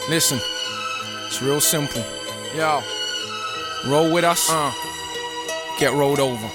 Listen, it's real simple. Yo, roll with us, get rolled over.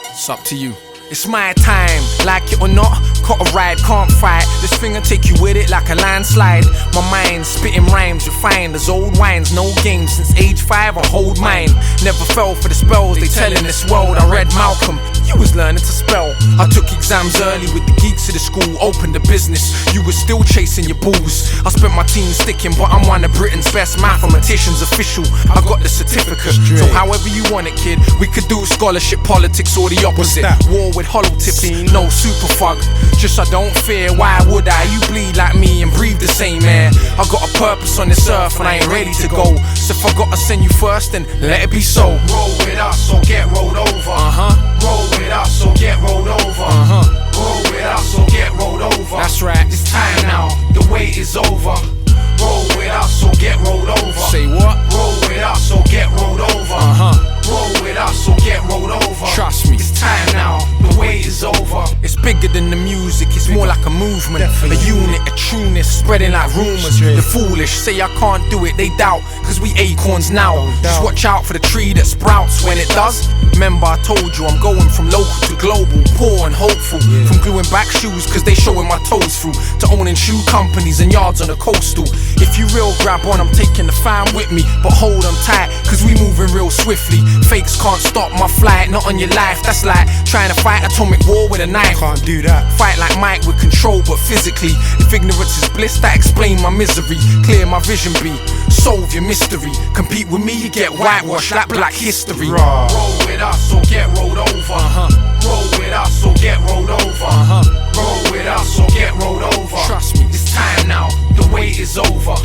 It's up to you. It's my time, like it or not, got a ride, can't fight. This thing'll take you with it like a landslide. My mind spitting rhymes, refined as old wines. No game since age 5, I hold mine. Never fell for the spells they tell in this world. I read Malcolm, you was learning to spell. I took exams early with the geeks of the school, opened a business. You was still chasing your balls. I spent my teens sticking, but I'm one of Britain's best mathematicians. Official, I got the certificate. So however you want it, kid, we could do scholarship, politics, or the opposite. War with hollow tips, no super fug. Just I don't fear, why would I? You bleed like me and breathe the same air. I got a purpose on this earth and I ain't ready to go. So if I gotta send you first, then let it be so. Roll with us or get rolled over. Roll with us or get rolled over. Roll with us or get rolled over. That's right. It's time now, the wait is over. Roll with us or get rolled over. Say what? Roll with us or get rolled over. Roll with us or get rolled over. Trust me. It's time now, the wait is over. It's bigger than the music, it's more like a movement. A unit, a trueness, spreading like rumors. The foolish say I can't do it, they doubt, cause we acorns now. Just watch out for the tree that sprouts when it does. Remember I told you I'm going from local to global, poor and hopeful. From gluing back shoes cause they showing my toes through, to owning shoe companies and yards on the coastal. If you real grab on, I'm taking the fam with me, but hold on tight cause we moving real swiftly. Fakes can't stop my flight, not on your life. That's like trying to fight atomic war with a knife. Can't do that. Fight like Mike with control, but physically. If ignorance is bliss, that explain my misery. Clear my vision be, solve your mystery. Compete with me, you get whitewashed like black history. Roll with us or get rolled over. Roll with us or get rolled over. Roll with us or get rolled over. Trust me. It's time now, the wait is over.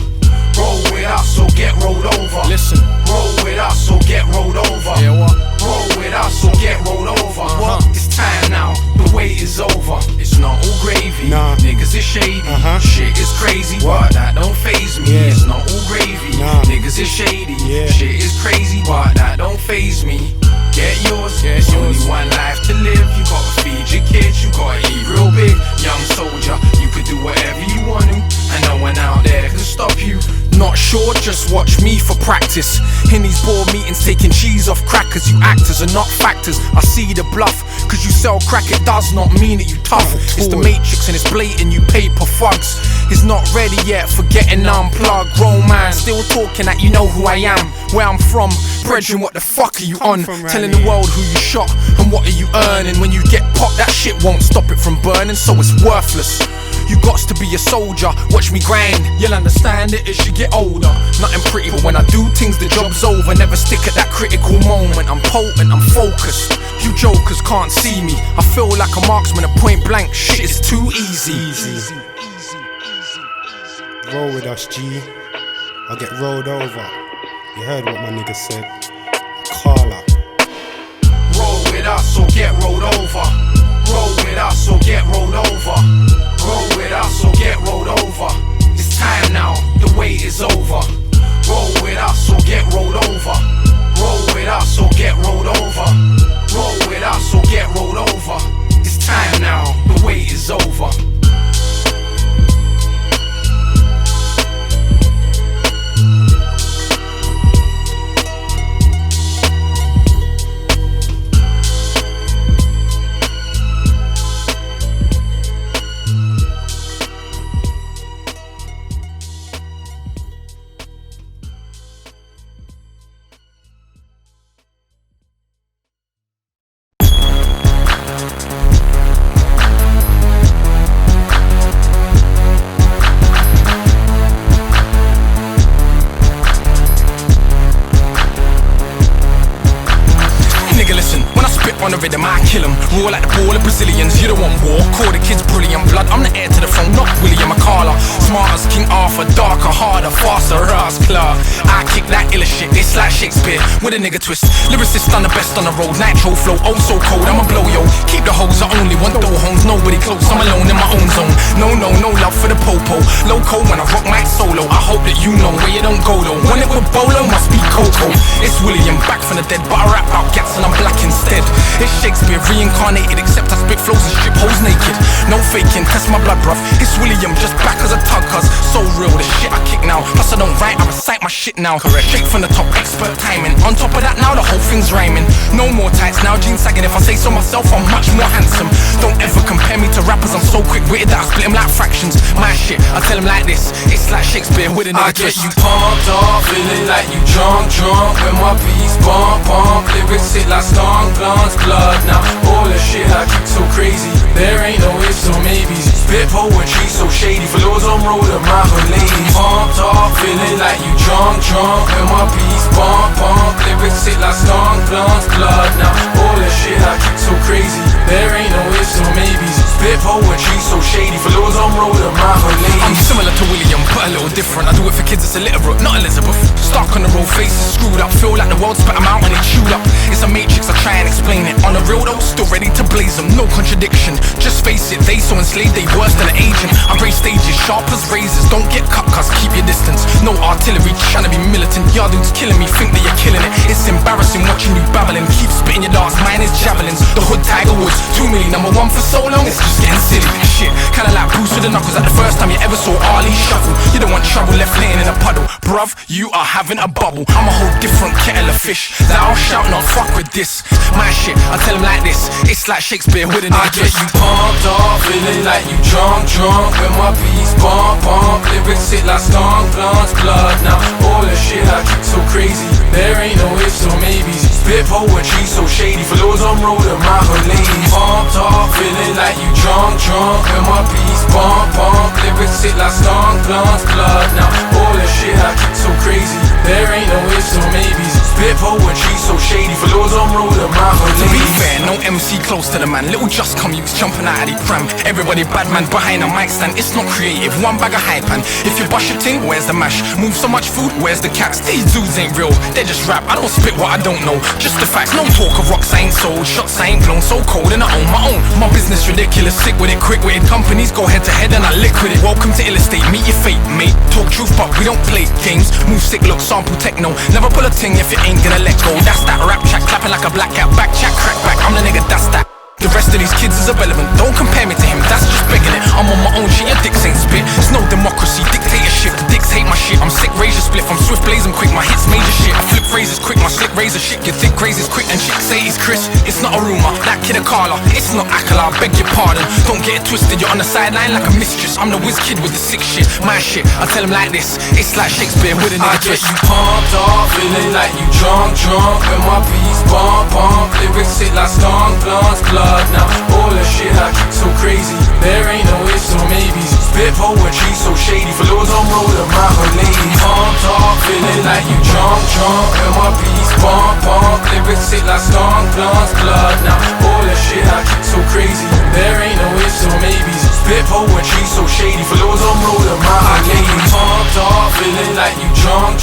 Roll with us or get rolled over. Listen. Roll with us or get rolled over. Yeah, what? Roll with us or get rolled over. It's time now, the wait is over. It's not all gravy, Nah. niggas is shady. Shit is crazy, but that don't faze me. Yeah. It's not all gravy, Nah. niggas is shady. Yeah. Shit is crazy, but that don't faze me. Get yours, Get only yours. one life to live. You gotta feed your kids, you gotta eat real big. Young soldier, you could do whatever you want to, and no one out there can stop you. Not sure, just watch me for practice. In these board meetings, taking cheese off crackers. You actors are not factors. I see the bluff, cause you sell crack, it does not mean that you tough. It's the matrix and it's blatant, you paper fugs. It's not ready yet, forgetting unplugged. Grown man, still talking that you know who I am, where I'm from. Brethren, what the fuck are you on? Telling the world who you shot and what are you earning. When you get popped, that shit won't stop it from burning, so it's worthless. You gots to be a soldier, watch me grind. You'll understand it as you get older. Nothing pretty, but when I do things, the job's over. Never stick at that critical moment. I'm potent, I'm focused. You jokers can't see me. I feel like a marksman at point blank. Shit is too easy. Roll with us, G. I'll get rolled over. You heard what my nigga said. Carla. Roll with us or get rolled over. Roll with us or get rolled over. Roll with us or get rolled over. It's time now, the wait is over. Roll with us or get rolled over. Roll with us or get rolled over. Roll with us or get rolled over. It's time now, the wait is over. On the rhythm, I kill 'em. Roar like the ball of Brazilians. You don't want war. Call the kids brilliant blood. I'm the heir to the throne, not William McCarla. Smart as King Arthur, darker, harder, faster, Ras Clark. I kick that iller shit. It's like Shakespeare with a nigga twist. Lyricist done the best on the road. Nitro flow, oh so cold. I'ma blow yo. Keep the hoes. I only want door homes. Nobody close. I'm alone in my own zone. No love for the popo. Loco when I rock my solo. I hope that you know where you don't go though. When it with Bolo, must be Coco. It's William back from the dead, but I rap about gats and I'm black instead. It's Shakespeare reincarnated, except I spit flows and strip hoes naked. No faking, test my blood, bruv. It's William, just back as a tug, cuz so real, the shit I kick now. Plus I don't write, I recite my shit now. Correct. Straight from the top, expert timing. On top of that now, the whole thing's rhyming. No more tights now, jeans sagging. If I say so myself, I'm much more handsome. Don't ever compare me to rappers, I'm so quick-witted that I split them like fractions. My shit, I tell them like this, it's like Shakespeare with a nigga twist. I get you pumped up, feeling like you drunk. When my beats bump, lyrics hit like stunk, blunts, blood. Now all the shit I keep so crazy, there ain't no ifs or maybes. Spit poetry so shady, flows on road of my ladies. Pumped up, feeling like you drunk. When my beats bump, lyrics hit like stunk, blunts, blood. Now all the shit I keep so crazy, there ain't no ifs or maybes. Spit poetry so shady, flows on road of my ladies. I'm similar to William, but a little different. I do it for kids, it's illiterate, not Elizabeth. Stark on the road, faces screwed up. Feel like the world spat them out and they chewed up. It's a matrix, I try and explain it. On the real though, still ready to blaze them. No contradiction, just face it. They so enslaved, they worse than an agent. I raise stages, sharp as razors. Don't get cut, cuz keep your distance. No artillery, trying to be militant. Y'all dudes killing me, think that you're killing it. It's embarrassing watching you babbling. Keep spitting your darts, mine is javelins. The hood Tiger Woods, 2 million, #1 for so long. It's just getting silly. Shit, kinda like Bruce with the knuckles. At the first time you ever saw Ali shuffle. You don't want trouble left laying in a puddle. Bruv, you are having a bubble. I'm a whole different kettle of fish. That I'll shout, not fuck with this. My shit, I tell them like this, it's like Shakespeare with a nigga twist. I get you pumped up, feeling like you drunk. When my beats bump, lyrics hit like stunk, blunts, blood. Now all the shit I keep so crazy, there ain't no ifs or maybes. Spit poetry so shady, flows on road of my ladies. Pumped up, feeling like you drunk. When my beats bump, lyrics hit like stunk, blunts, blood. Now all the shit I keep so crazy, there ain't no ifs or maybes. Spit poetry so shady, flows on road of my ladies. To be fair, no MC close to the man. Little just commutes jumping out of the pram. Everybody bad man behind a mic stand. It's not creative, one bag of hype and if you bust your ting, where's the mash? Move so much food, where's the cats? These dudes ain't real, they just rap. I don't spit what I don't know, just the facts. No talk of rocks I ain't sold, shots I ain't blown. So cold and I own my own. My business ridiculous, sick with it, quick witted. Companies go head to head and I lick with it. Welcome to Ill Estate, meet your fate, mate. Talk truth but we don't play games. Move sick, look, sample techno. Never pull a ting if you ain't gonna let go. That's that rap chat, clapping like a black cat. Back chat, crack back, I'm the nigga, that's that. The rest of these kids is irrelevant, don't compare me to him, that's just begging it. I'm on my own shit, your dicks ain't spit. It's no democracy, dictatorship, the dicks hate my shit. I'm sick, razor split, I'm swift blazing quick, my hits major shit. I flip phrases quick, my slick razor shit. You think crazy's quick and chicks say he's Chris. It's not a rumor, that kid a Carla. It's not Akala, beg your pardon. Don't get it twisted, you're on the sideline like a mistress. I'm the whiz kid with the sick shit, my shit. I tell him like this, it's like Shakespeare with a nigga twist. I get you pumped up, feeling like you drunk. When my beats bump, lyrics hit like stunk, blunts, blood. Now all the shit I keep so crazy, there ain't no ifs or maybes. Spit poetry so shady, flows on road of my ladies. Pumped up, feeling like you drunk. When my beats bump, lyrics hit like stunk, blunts, blood. Now all the shit I keep so crazy, there ain't no ifs or maybes. Spit poetry so shady, flows on road of my ladies. Pumped up, feeling like you drunk.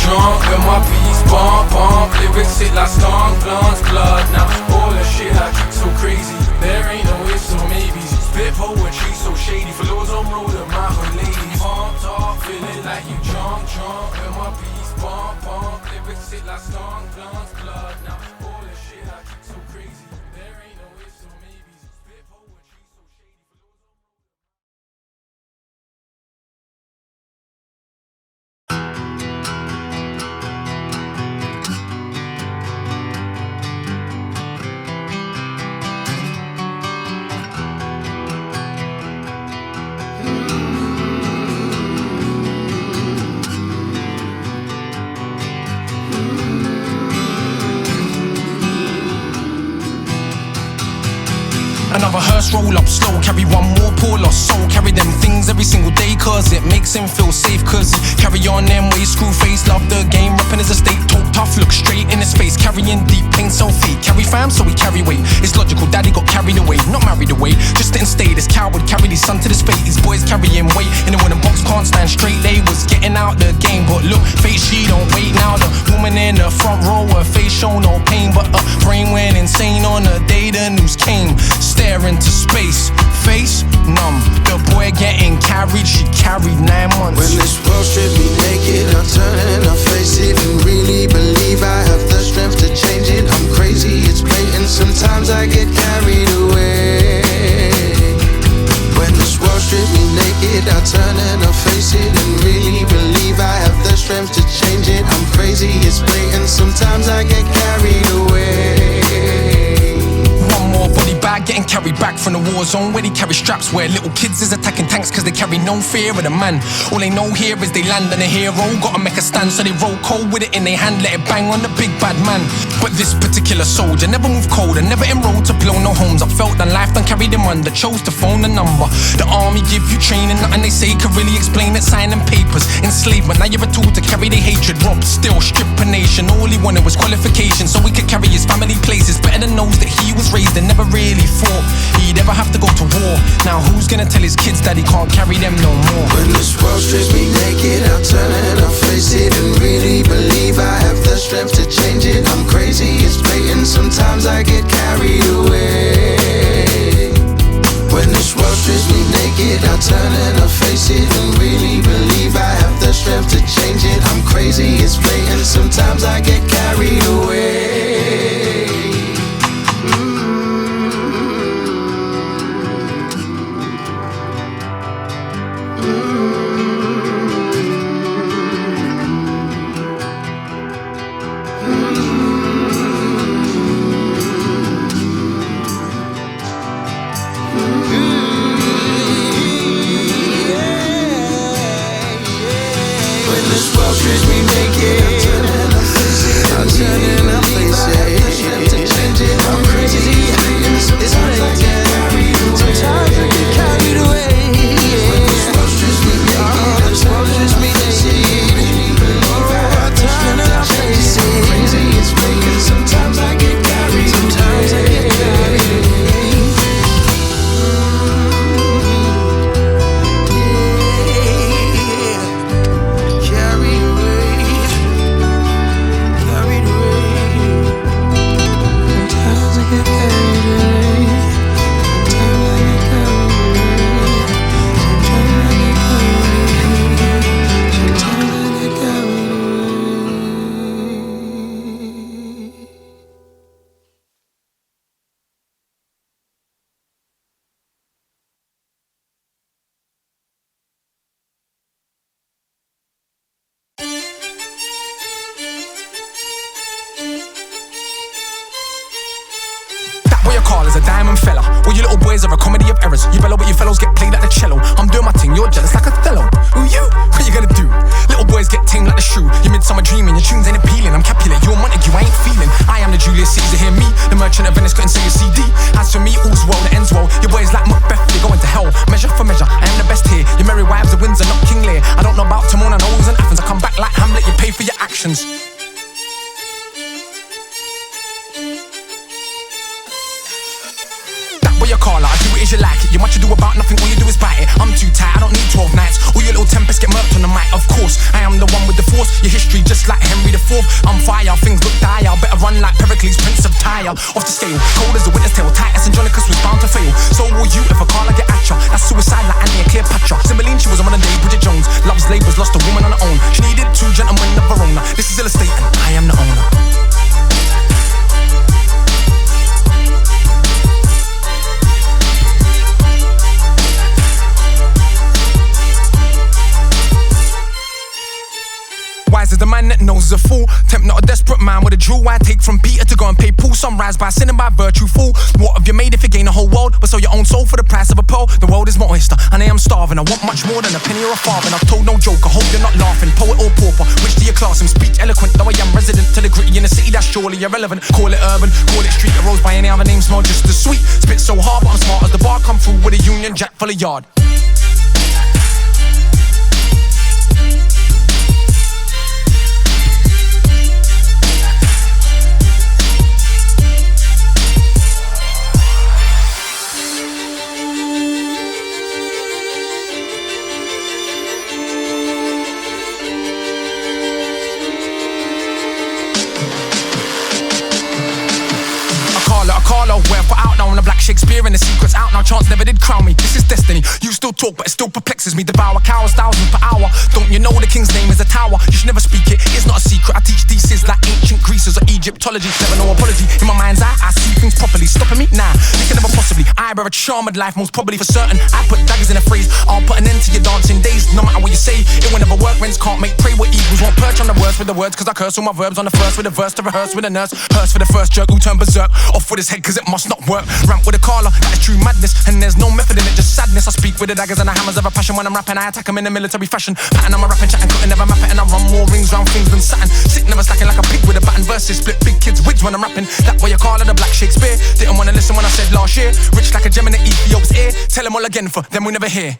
When my beats bump, lyrics hit like stunk, blunts, blood. Now all the shit I keep so crazy, there ain't no ifs or maybes. Spit poetry so shady, flows on road of my ladies. Pumped up, feeling like you drunk. When my beats bump, lyrics hit like stunk, blunts, blood. Now all the shit I keep so crazy, there ain't no ifs or maybes. Spit poetry so shady, flows on. Another hearse roll up slow, carry one more poor lost soul. Carry them things every single day cause it makes him feel safe. Cause carry on them ways, screw face, love the game, reppin' his estate. Talk tough, look straight in his face, carrying deep pain so fake. Carry fam so we carry weight, it's logical, daddy got carried away. Not married away, just didn't stay. This coward carried his son to this fate. These boys carrying weight, in the wooden box can't stand straight. They was getting out the game, but look, fate she don't wait. Now the woman in the front row, her face show no pain, but her brain went insane on the day the news came. Staring to space, face numb. The boy getting carried, she carried 9 months. When this world stripped me naked, I turn and I face it and really believe I have the strength to change it. I'm crazy, it's blatant, sometimes I get carried away. When this world stripped me naked, I turn and I face it and really believe I have crazy, it's blatant. Sometimes I get carried away. One more body bag getting carried back from the war zone where they carry straps, where little kids is attacking tanks cause they carry no fear of the man. All they know here is they land on a hero, gotta make a stand, so they roll cold with it in their hand, let it bang on the big bad man. But this particular soldier never moved cold and never enrolled to blow no homes. I felt that life done carried him under, chose to phone the number. The army give you training, nothing they say could really explain it. Signing papers, enslavement, now you're a tool to carry their hatred. Rob, still, strip a nation, all he wanted was qualification so he could carry his family places. Better than knows that he was raised and never really thought he'd ever have to go to war. Now who's gonna tell his kids that he can't carry them no more? When this world strips me naked, I'll turn and I'll face it and really believe I have the strength to change it. I'm crazy, it's blatant, sometimes I get carried away. When this world strips me naked, I'll turn and I'll face it and really believe I have the strength to change it. I'm crazy, it's blatant, sometimes I get carried away. A diamond fella. All you little boys are a comedy of errors. You bellow but your fellows get played like the cello. I'm doing my thing, you're jealous like Othello. Who you? What you gonna do? Little boys get tamed like the shrew. Your midsummer dreaming, your tunes ain't appealing. I'm Capulet, you're Montague, I ain't feeling. I am the Julius Caesar, hear me. The merchant of Venice couldn't sell your CD. As for me, all's well, the end's well. Your boys like Macbeth, they going to hell. Measure for measure, I am the best here. Your merry wives are Windsor, not King Lear. I don't know about Timon and O's and Athens. I come back like Hamlet, you pay for your actions. What you call it, I do it as you like it. You much ado about nothing, all you do is bite it. I'm too tight, I don't need 12 nights. All your little tempests get murked on the mic. Of course, I am the one with the force. Your history just like Henry IV. I'm fire, things look dire. Better run like Pericles, Prince of Tyre. Off the scale, cold as a winter's tale. Titus Andronicus was bound to fail. So will you if a car like get at ya. That's suicide like Annie and Cleopatra. Cymbeline, she was a modern day Bridget Jones. Love's labours lost a woman on her own. She needed two gentlemen of her own. This is illustrating, I am the owner. Wise is the man that knows he's a fool. Tempt not a desperate man with a jewel. Why take from Peter to go and pay Paul? Sunrise by sin and by virtue, fool. What have you made if you gain the whole world but sell your own soul for the price of a pearl? The world is my oyster and I am starving. I want much more than a penny or a farthing. I've told no joke, I hope you're not laughing. Poet or pauper, which do you class him? Speech eloquent, though I am resident to the gritty in the city, that's surely irrelevant. Call it urban, call it street. It rose by any other name, smell just as sweet. Spit so hard but I'm smart as the bar. Come through with a Union Jack full of yard. We're put out now on the black Shakespeare and the secret's out now. Chance never did crown me, this is destiny. You still talk but it still perplexes me. Devour cows, thousands per hour. Don't you know the king's name is a tower? You should never speak it, it's not a secret. I teach theses like ancient Greece or Egyptology. Never no apology, in my mind's eye I see things things properly. Stopping me? Nah, you can never possibly. I bear a charmed life, most probably for certain. I put daggers in a phrase. I'll put an end to your dancing days. No matter what you say, it will never work. Rents can't make pray. What equals won't perch on the words with the words. Cause I curse all my verbs on the first with a verse to rehearse with a nurse. Hearse for the first jerk who turned berserk. Off with his head cause it must not work. Ramp with a caller, that is true madness. And there's no method in it, just sadness. I speak with the daggers and the hammers of a passion. When I'm rapping, I attack them in a military fashion. Pattern on my rapping, chatting, couldn't never map it. And I run more rings round things than Saturn. Sick, never stacking like a pig with a baton. Verses split big kids' wigs when I'm rapping. That way you call it a black Shakespeare. Didn't wanna listen when I said last year. Rich like a gem in the Ethiop's ear. Tell them all again for them we never hear.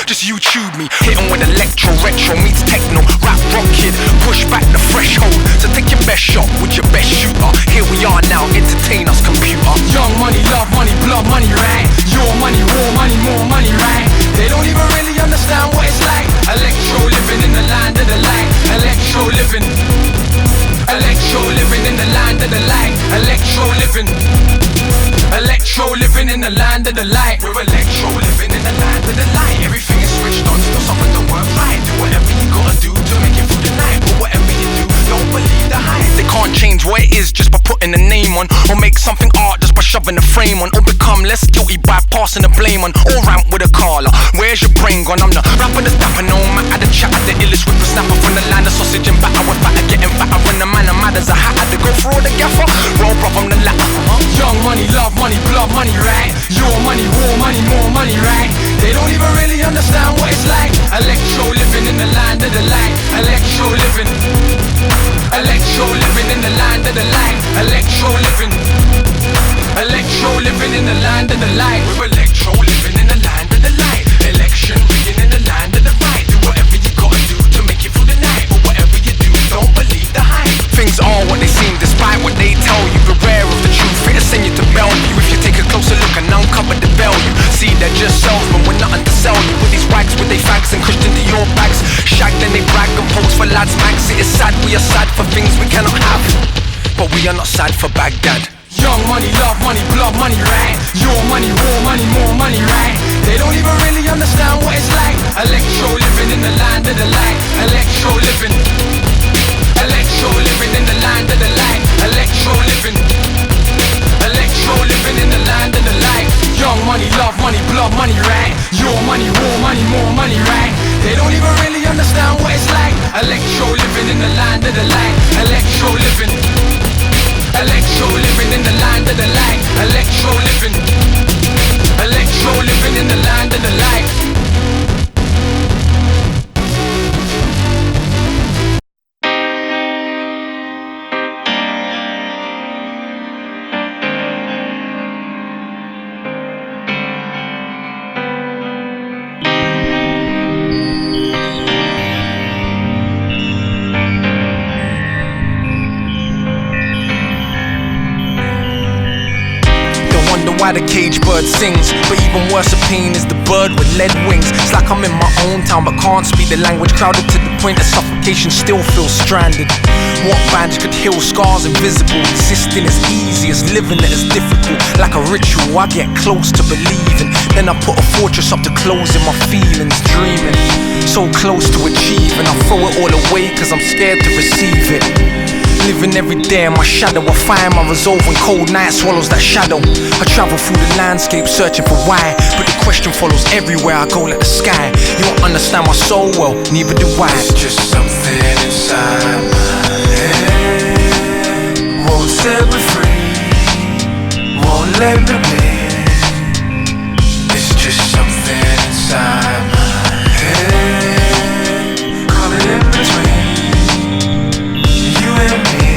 Just YouTube me, hitting with electro, retro meets techno, rap rock kid, push back the threshold. So take your best shot with your best shooter. Here we are now, entertain us computer. Young money, love money, blood money, right? Your money, war money, more money, right? They don't even really understand what it's like. Electro living in the land of the light. Electro living. Electro living in the land of the light. Electro living. Electro living in the land of the light. We're electro living in the land of the light. Everything is switched on, still something don't work right. Do whatever you gotta do to make it through the night. But whatever you do, don't believe the hype. They can't change what it is just by putting a name on, or make something art just by shoving a frame on, or become less guilty by passing the blame on, or ramp with a caller. Where's your brain gone? I'm the rapper that's dapping on my at the chat, the illest whipper snapper from the land of sausage and batter. With fatter getting fatter, when the man I'm mad as a hatter to go for all the gaffer. Roll bruv, I'm the latter. Young money, love money, blood money, right? Your money, war money, more money, right? They don't even really understand what it's like. Electro living in the land of the light. Electro living. Electro living in the land of the light. Electro living. Electro living in the land of the light. We're electro living in the land of the light. Election rigging in the land of the right. Do whatever you gotta do to make it through the night. But whatever you do, don't believe the hype. Things are what they seem despite what they tell you. Beware of the truth, it'll send you to Bellevue. If you take a closer look and uncover the value, see they're just salesmen with nothing to sell you. With these wags, with they fags and Christian Dior bags. Shag then they brag and pose for lads mags. It is sad, we are sad for things we cannot have, but we are not sad for Baghdad. Young money, love money, blood money, right? Your money, war money, more money, right? They don't even really understand what it's like. Electro living in the land of the light. Electro living. Electro living in the land of the light. Electro living. Electro living in the land of the light. Young money, love money, blood money, right? Your money, war money, more money, right? They don't even really understand what it's like. Electro living in the land of the light. Electro living. Electro living in the land of the light. Electro living. Electro living in the land of the light. Why the cage bird sings, but even worse of pain is the bird with lead wings. It's like I'm in my own town but can't speak the language, crowded to the point that suffocation still feels stranded. What bandage could heal scars invisible, existing thinking it's easy as living it is difficult. Like a ritual, I get close to believing. Then I put a fortress up to closing my feelings, dreaming. So close to achieving, I throw it all away cause I'm scared to receive it. Living every day in my shadow, I find my resolve when cold night swallows that shadow. I travel through the landscape searching for why, but the question follows everywhere I go like the sky. You don't understand my soul well, neither do I. It's just something inside my head, won't set me free, won't let me be. It's just something inside my head, caught in between you and me.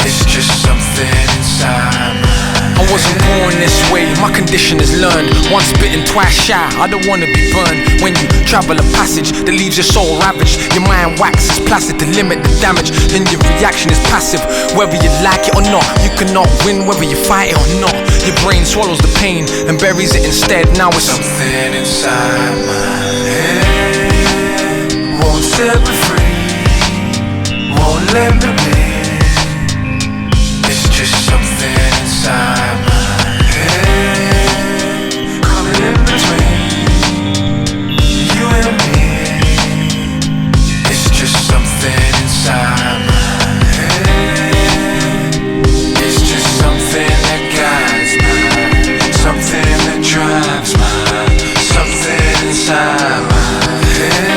It's just something inside my head. I wasn't born this way, my condition is learned. Once bitten, twice shy, I don't wanna be burned. When you travel a passage that leaves your soul ravaged, your mind waxes placid to limit the damage. Then your reaction is passive, whether you like it or not. You cannot win whether you fight it or not. Your brain swallows the pain and buries it instead. Now it's something inside my head, won't set me free, won't let me be. It's just something inside my head, coming in between you and me. It's just something inside my head. It's just something that guides me, something that drives me, something inside my head.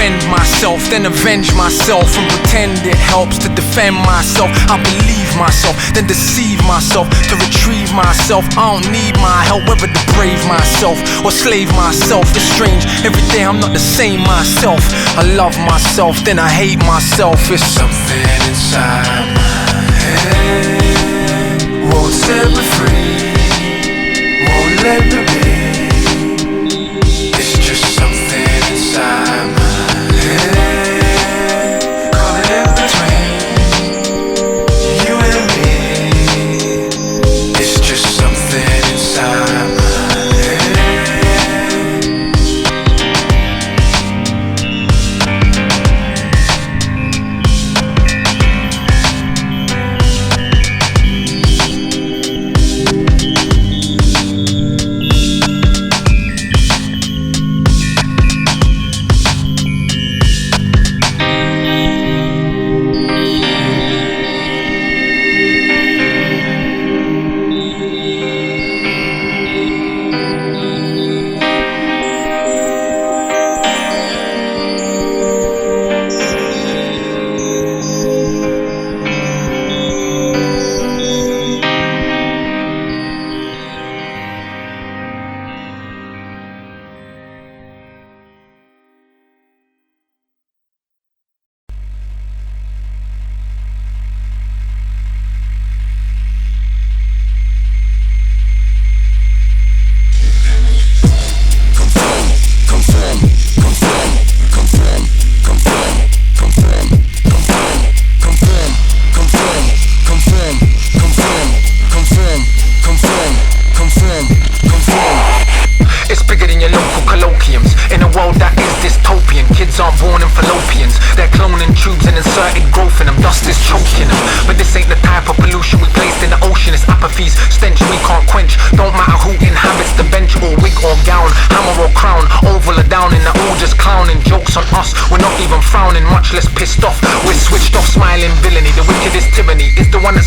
defend myself, then avenge myself and pretend it helps to defend myself. I believe myself, then deceive myself to retrieve myself. I don't need my help, whether to brave myself or slave myself. It's strange, every day I'm not the same myself. I love myself, then I hate myself. It's something inside my head, won't set me free, won't let me be. It's just something inside my head, coming in between you and me. It's just something inside my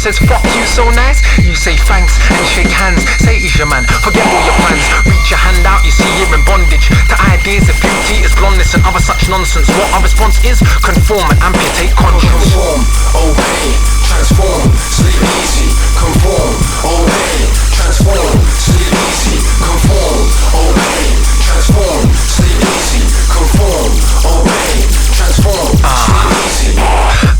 says fuck you so nice, you say thanks and shake hands, say it's your man, forget all your plans, reach your hand out, you see you're in bondage to ideas of beauty is blondness and other such nonsense. What our response is, conform and amputate conscience. Conform, obey, transform, sleep easy, conform, obey, transform, sleep easy, conform, obey, transform, sleep easy, conform, obey, transform, sleep easy.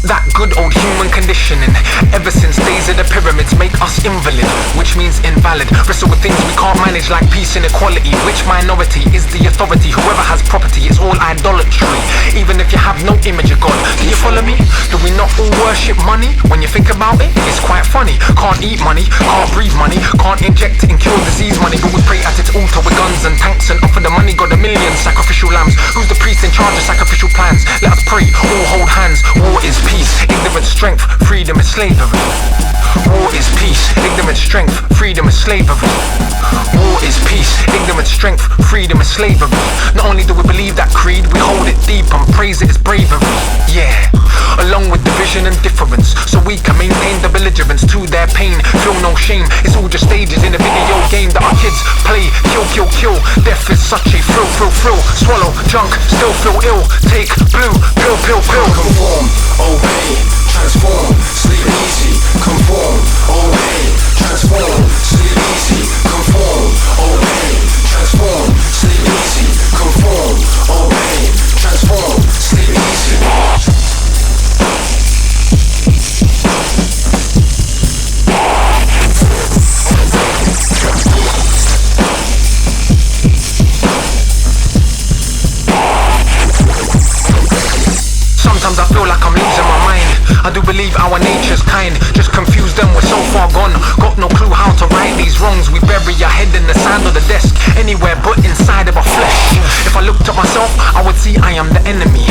That good old human conditioning, ever since days of the pyramids, make us invalid, which means invalid. Wrestle with things we can't manage like peace and equality. Which minority is the authority? Whoever has property is all idolatry. Even if you have no image of God, do you follow me? Do we not all worship money? When you think about it, it's quite funny. Can't eat money, can't breathe money, can't inject it and cure disease money, but we pray at its altar cars and tanks and offer the money, got a million sacrificial lambs. Who's the priest in charge of sacrificial plans? Let us pray, all hold hands. War is peace, ignorance strength, freedom is slavery. War is peace, ignorance strength, freedom is slavery. War is peace, ignorance strength, freedom is slavery. Not only do we believe that creed, we hold it deep and praise it as bravery. Yeah, along with division and difference, so we can maintain the belligerence to their pain. Feel no shame, it's all just stages in a video game that our kids play. Kill, kill, kill, death is such a thrill, thrill, thrill. Swallow, drunk, still feel ill. Take blue, pill, pill, pill. Conform, obey, transform, sleep easy. Conform, obey, transform, sleep easy. Conform, obey, transform, sleep easy. Conform, obey, transform, sleep easy. Sometimes I feel like I'm losing my mind. I do believe our nature's kind, just confused and we're so far gone. Got no clue how to right these wrongs. We bury our head in the sand or the desk, anywhere but inside of our flesh. If I looked at myself, I would see I am the enemy.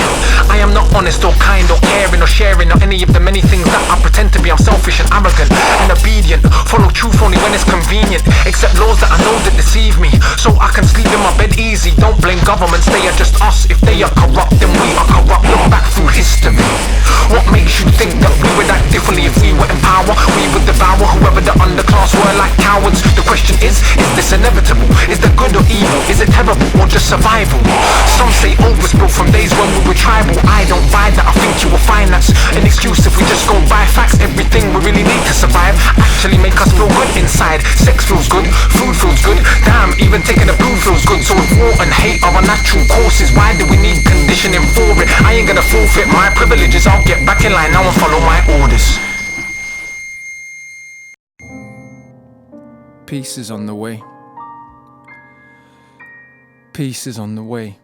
I am not honest or kind or caring or sharing or any of the many things that I pretend to be. I'm selfish and arrogant and obedient. Follow truth only when it's convenient. Accept laws that I know that deceive me, so I can sleep in my bed easy. Don't blame governments, they are just us. If they are corrupt, then we are corrupt. Look back through history. What makes you think that we would act differently if we were in power? We would devour whoever the underclass were like cowards. The question is this inevitable? Is the good or evil? Is it terrible or just survival? Some say old was built from days when we were tribal. I don't buy that, I think you will find that's an excuse if we just go by facts. Everything we really need to survive actually make us feel good inside. Sex feels good, food feels good. Damn, even taking a poo feels good. So if war and hate are our natural courses, why do we need conditioning for it? I ain't gonna forfeit my privileges. I'll get back in line now and follow my orders. Peace is on the way. Peace is on the way.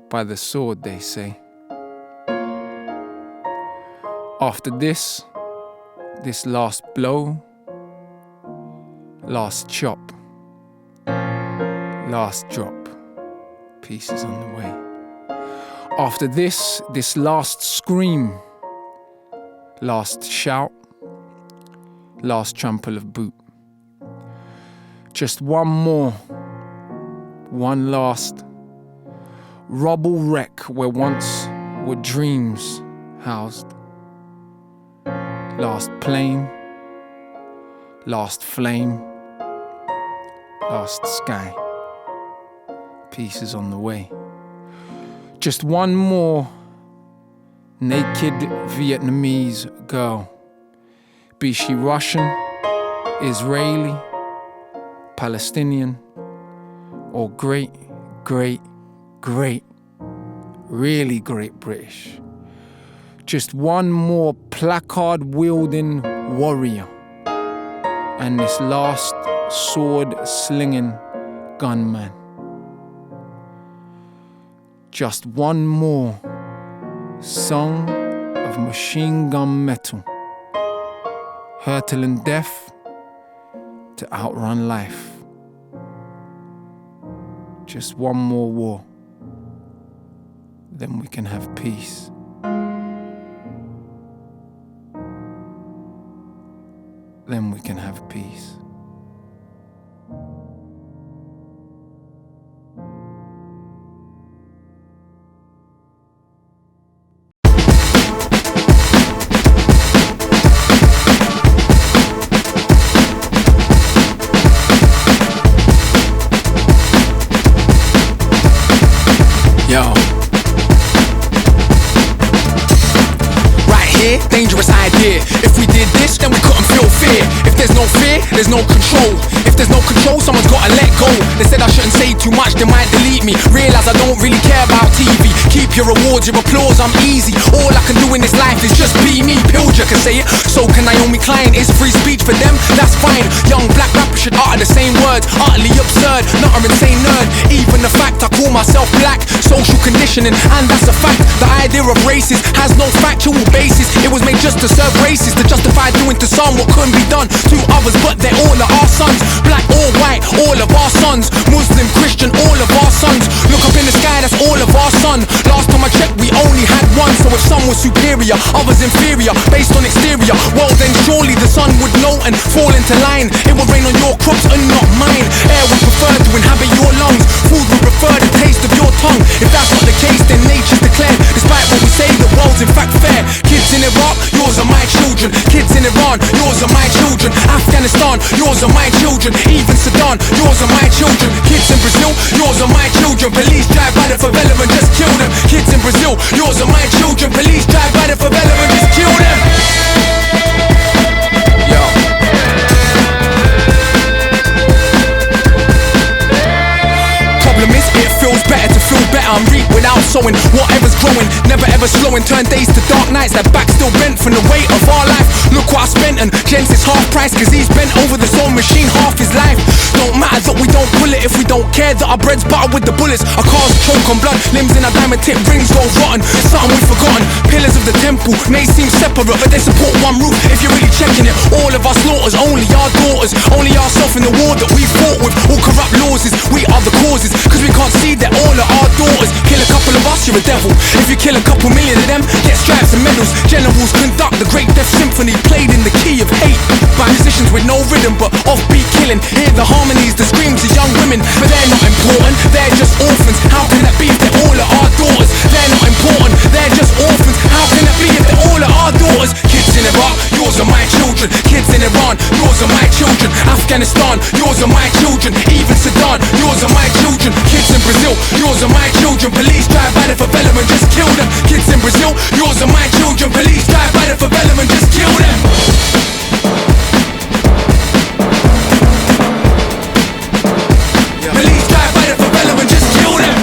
By the sword, they say. After this last blow, last chop, last drop, peace is on the way. After this last scream, last shout, last trample of boot. Just one more, one last rubble wreck where once were dreams housed. Last plane, last flame, last sky. Peace is on the way. Just one more naked Vietnamese girl. Be she Russian, Israeli, Palestinian, or great, great, great, really great British. Just one more placard-wielding warrior, and this last sword-slinging gunman. Just one more song of machine gun metal, hurtling death to outrun life. Just one more war, then we can have peace. Then we can have peace. Yo. Right here, dangerous idea. If we did this, then we couldn't feel fear. If there's no fear, there's no control. If there's no control, someone's gotta let go. They said I shouldn't say too much, they might delete me. Realize I don't really care about TV. Keep your rewards, your applause, I'm easy. All I can do in this life is just be me. Pilger can say it, so can Naomi Klein. It's free speech for them, that's fine. Young black rappers should utter the same words, utterly absurd. word, not an insane nerd. Even the fact I call myself black, social conditioning, and that's a fact. The idea of races has no factual basis. It was made just to serve races, to justify doing to some what couldn't be done to others, but they're all of our sons. Black or white, all of our sons. Muslim, Christian, all of our sons. Look up in the sky, that's all of our sun. Last time I checked, we only had one. So if some was superior, others inferior, based on exterior, well then surely the sun would know and fall into line. It would rain on your crops and not mine. Air would prefer to inhabit your lungs. Food would prefer the taste of your tongue. If that's not the case, then nature's declared. Despite what we say, the world's in fact fair. Kids in Iraq, yours are my children. Kids in Iran, yours are my children. Afghanistan, yours are my children. Even Sudan, yours are my children. Kids in Brazil, yours are my children. Police drive by the favela and just kill them. Kids in Brazil, yours are my children. Police drive by the favela and just kill them. Yo. Problem is, it feels better to feel better and reap without sowing. Whatever's growing, never ever slowing. Turn days to dark nights, that back still bent from the weight of our life. Look what I spent and Gents is half price, cause he's bent over the sewing machine half his life. Don't matter that we don't pull it if we don't care that our bread's buttered with the bullets. Our cars choke on blood, limbs in our diamond tip rings go rotten. Something we've forgotten. Pillars of the temple may seem separate, but they support one roof if you're really checking it. All of our slaughters, only our daughters, only ourselves in the war that we fought with. All corrupt laws is, we are the causes, cause we can't see that all of our daughters. Kill a couple of us, you're a devil. If you kill a couple million of them, get stripes and medals. Generals conduct the great death symphony, played in the key of hate by musicians with no rhythm but offbeat killing. Hear the harmonies, the screams of young women, but they're not important, they're just orphans. How can that be if they're all of our daughters? They're not important, they're just orphans. How can that be if they're all of our daughters? Kids in Iraq, yours are my children. Kids in Iran, yours are my children. Afghanistan, yours are my children. Even Sudan, yours are my children. Kids in Brazil, yours are my children. Police drive by the favela and just kill them. Kids in Brazil, yours are my children. Police drive by the favela and just kill them. Police drive by the favela and just kill them.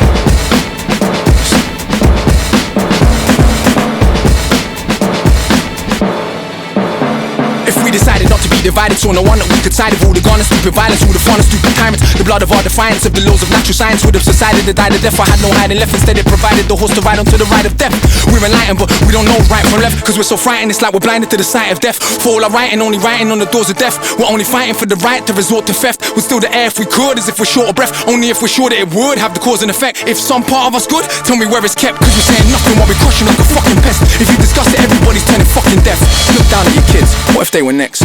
If we decided not to be divided, so no one that we could side of all the gone and stupid violence, all the fun and stupid tyrants. The blood of our defiance of the laws of natural science would have subsided the died of death. I had no hiding left, instead it provided the horse to ride onto the ride of death. We're enlightened, but we don't know right from left, cause we're so frightened, it's like we're blinded to the sight of death. For all our writing, only writing on the doors of death. We're only fighting for the right to resort to theft. We'd steal the air if we could, as if we're short of breath, only if we're sure that it would have the cause and effect. If some part of us good, tell me where it's kept, cause we're saying nothing while we're crushing like a fucking pest. If you discuss it, everybody's turning fucking deaf. Look down at your kids, what if they were next?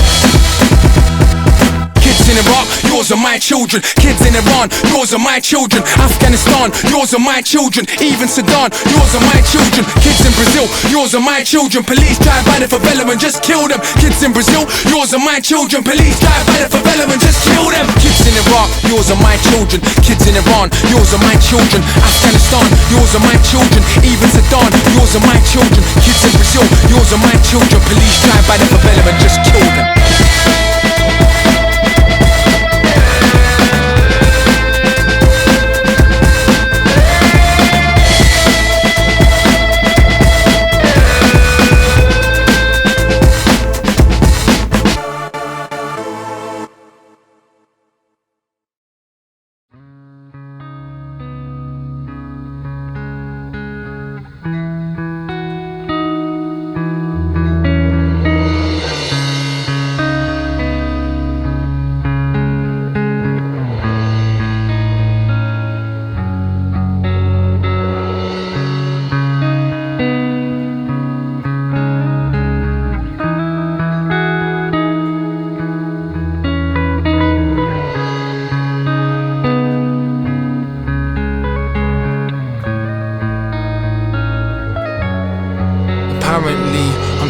Kids in Iraq, yours are my children. Kids in Iran, yours are my children. Afghanistan, yours are my children. Even Sudan, yours are my children. Kids in Brazil, yours are my children. Police drive by the favela and just kill them. Kids in Brazil, yours are my children. Police drive by the favela and just kill them. Kids in Iraq, yours are my children. Kids in Iran, yours are my children. Afghanistan, yours are my children. Even Sudan, yours are my children. Kids in Brazil, yours are my children. Police drive by the favela and just kill them.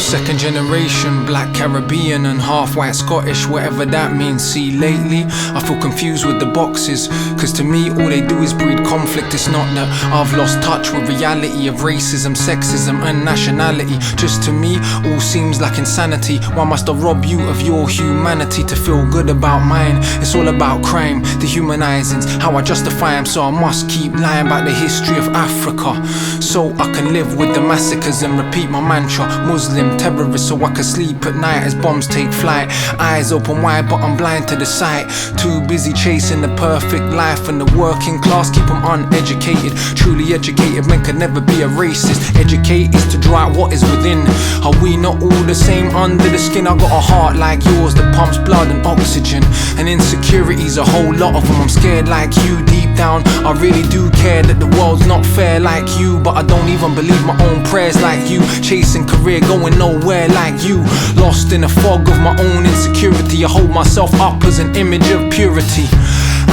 Second generation, black Caribbean and half white Scottish, whatever that means. See, lately I feel confused with the boxes, cause to me all they do is breed conflict. It's not that I've lost touch with reality of racism, sexism and nationality. Just to me all seems like insanity. Why must I rob you of your humanity to feel good about mine? It's all about crime, dehumanizing, how I justify them, so I must keep lying about the history of Africa, so I can live with the massacres and repeat my mantra. Muslim terrorists so I can sleep at night as bombs take flight. Eyes open wide but I'm blind to the sight. Too busy chasing the perfect life, and the working class keep them uneducated. Truly educated men can never be a racist. Educate is to draw out what is within. Are we not all the same under the skin? I got a heart like yours that pumps blood and oxygen. And insecurities, a whole lot of them. I'm scared like you deep down. I really do care that the world's not fair like you, but I don't even believe my own prayers like you. Chasing career, going nowhere like you. Lost in a fog of my own insecurity. I hold myself up as an image of purity,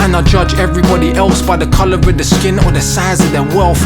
and I judge everybody else by the colour of the skin or the size of their wealth.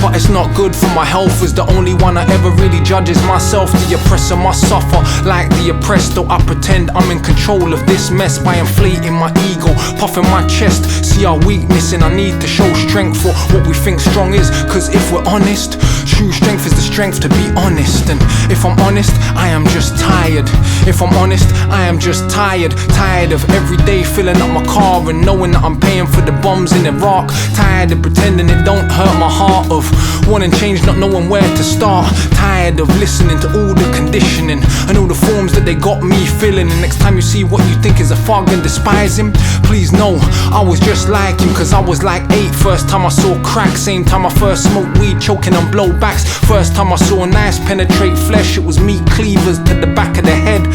But it's not good for my health, as the only one I ever really judge is myself. The oppressor must suffer like the oppressed, though I pretend I'm in control of this mess by inflating my ego, puffing my chest. See our weakness and I need to show strength for what we think strong is. Cause if we're honest, true strength is the strength to be honest. And if I'm honest, I am just tired. If I'm honest, I am just tired. Tired of every day filling up my car and knowing that I'm paying for the bombs in Iraq. Tired of pretending it don't hurt my heart, of wanting change, not knowing where to start. Tired of listening to all the conditioning and all the forms that they got me filling. And next time you see what you think is a thug and despise him, please know I was just like him. Cause I was like 8, first time I saw crack. Same time I first smoked weed, choking on blowbacks. First time I saw a knife penetrate flesh, it was meat cleavers to the back of the head.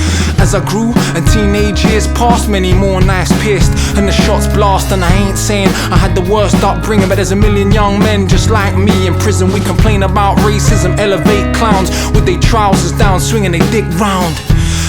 As I grew and teenage years passed, many more knives pierced and the shots blast. And I ain't saying I had the worst upbringing, but there's a million young men just like me in prison. We complain about racism, elevate clowns with their trousers down, swinging their dick round.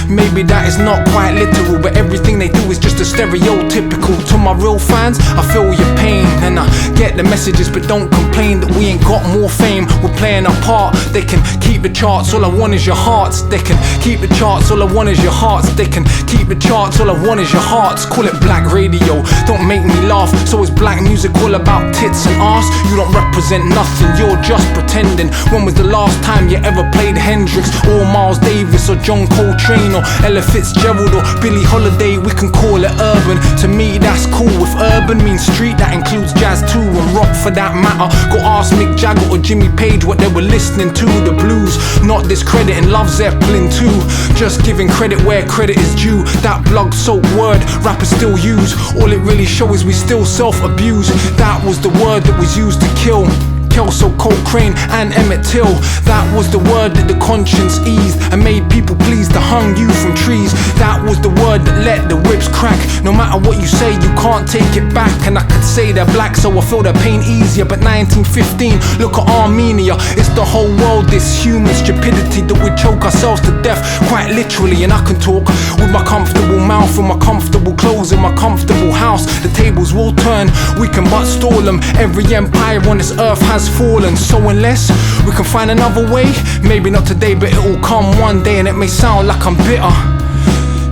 Maybe that is not quite literal, but everything they do is just a stereotypical. To my real fans, I feel your pain and I get the messages, but don't complain that we ain't got more fame. We're playing our part. They can keep the charts, all I want is your hearts. They can keep the charts, all I want is your hearts. They can keep the charts, all I want is your hearts. Call it black radio, don't make me laugh. So is black music all about tits and arse? You don't represent nothing, you're just pretending. When was the last time you ever played Hendrix or Miles Davis or John Coltrane or Ella Fitzgerald or Billie Holiday? We can call it urban. To me that's cool. If urban means street, that includes jazz too, and rock for that matter. Go ask Mick Jagger or Jimmy Page what they were listening to. The blues, not discrediting Love Zeppelin too, just giving credit where credit is due. That blood-soaked word rappers still use, all it really shows is we still self-abuse. That was the word that was used to kill Kelso, Cochrane and Emmett Till. That was the word that the conscience eased and made people pleased to hung you from trees. That was the word that let the whips crack. No matter what you say, you can't take it back. And I could say they're black so I feel their pain easier, but 1915, look at Armenia. It's the whole world, this human stupidity that we choke ourselves to death, quite literally. And I can talk with my comfortable mouth and my comfortable clothes in my comfortable house. The tables will turn, we can but stall them. Every empire on this earth has fallen, so unless we can find another way, maybe not today but it will come one day. And it may sound like I'm bitter,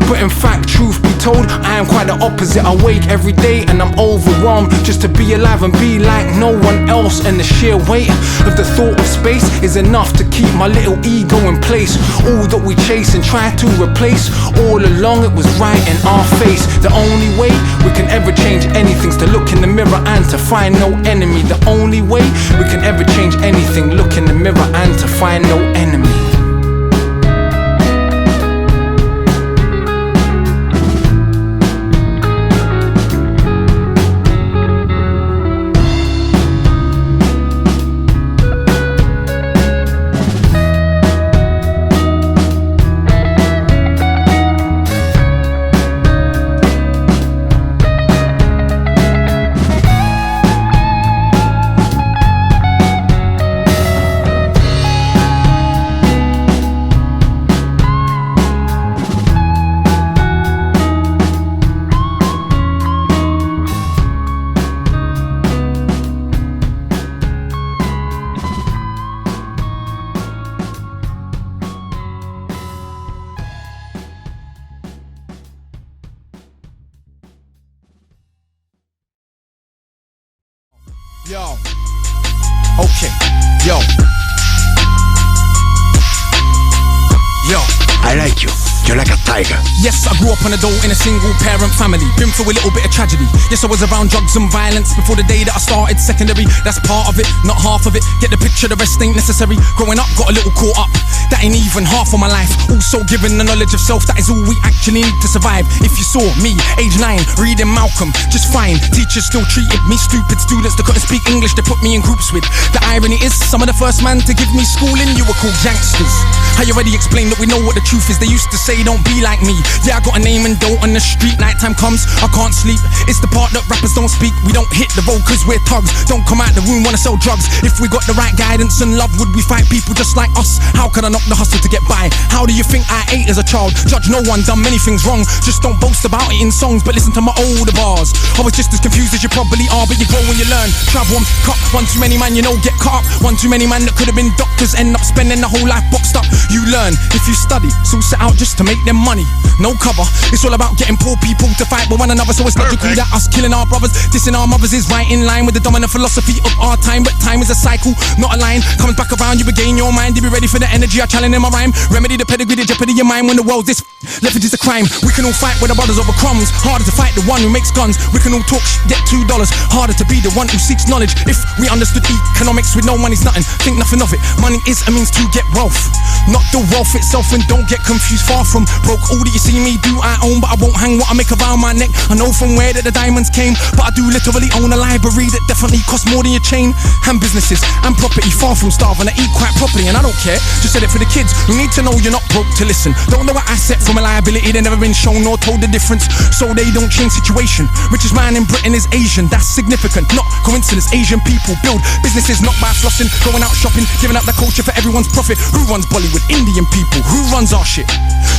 but in fact, truth be told, I am quite the opposite. I wake every day and I'm overwhelmed just to be alive and be like no one else. And the sheer weight of the thought of space is enough to keep my little ego in place. All that we chase and try to replace, all along it was right in our face. The only way we can ever change anything's to look in the mirror and to find no enemy. The only way we can ever change anything, look in the mirror and to find no enemy. Yo, okay, yo, I like you. You're like a tiger. Yes, I grew up on a dole in a single parent family. Been through a little bit of tragedy. Yes, I was around drugs and violence before the day that I started secondary. That's part of it, not half of it. Get the picture, the rest ain't necessary. Growing up, got a little caught up. That ain't even half of my life. Also given the knowledge of self, that is all we actually need to survive. If you saw me, age 9, reading Malcolm, just fine. Teachers still treated me stupid. Students that couldn't speak English, they put me in groups with. The irony is, some of the first man to give me schooling, you were called youngsters. I already explained that we know what the truth is. They used to say don't be like me. Yeah, I got a name and dough on the street. Nighttime comes, I can't sleep. It's the part that rappers don't speak. We don't hit the road cause we're thugs. Don't come out the room, wanna sell drugs. If we got the right guidance and love, would we fight people just like us? How could I knock the hustle to get by? How do you think I ate as a child? Judge no one, done many things wrong. Just don't boast about it in songs, but listen to my older bars. I was just as confused as you probably are, but you grow when you learn. Travel and cut, one too many man, you know, get caught up. One too many man that could have been doctors, end up spending the whole life boxed up. You learn if you study, so set out just to make them money. No cover, it's all about getting poor people to fight with one another. So it's logical that us killing our brothers, dissing our mothers is right in line with the dominant philosophy of our time. But time is a cycle, not a line. Comes back around, you regain your mind. You be ready for the energy I challenge in my rhyme. Remedy the pedigree, the jeopardy your mind when the world's this leverage is a crime. We can all fight with our brothers over crumbs. Harder to fight the one who makes guns. We can all talk get $2. Harder to be the one who seeks knowledge. If we understood economics with no money's nothing, think nothing of it. Money is a means to get wealth, not the wealth itself. And don't get confused, far from broke. All that you see me do I own, but I won't hang what I make around my neck. I know from where that the diamonds came, but I do literally own a library that definitely costs more than your chain. And businesses and property, far from starving. I eat quite properly and I don't care. Just said it for the kids who need to know you're not broke to listen. Don't know what asset from a liability, they never been shown nor told the difference, so they don't change situation. Richest man in Britain is Asian, that's significant, not coincidence. Asian people build businesses not by flossing, going out shopping, giving up the culture for everyone's profit. Who runs Bollywood? Indian people. Who runs our shit?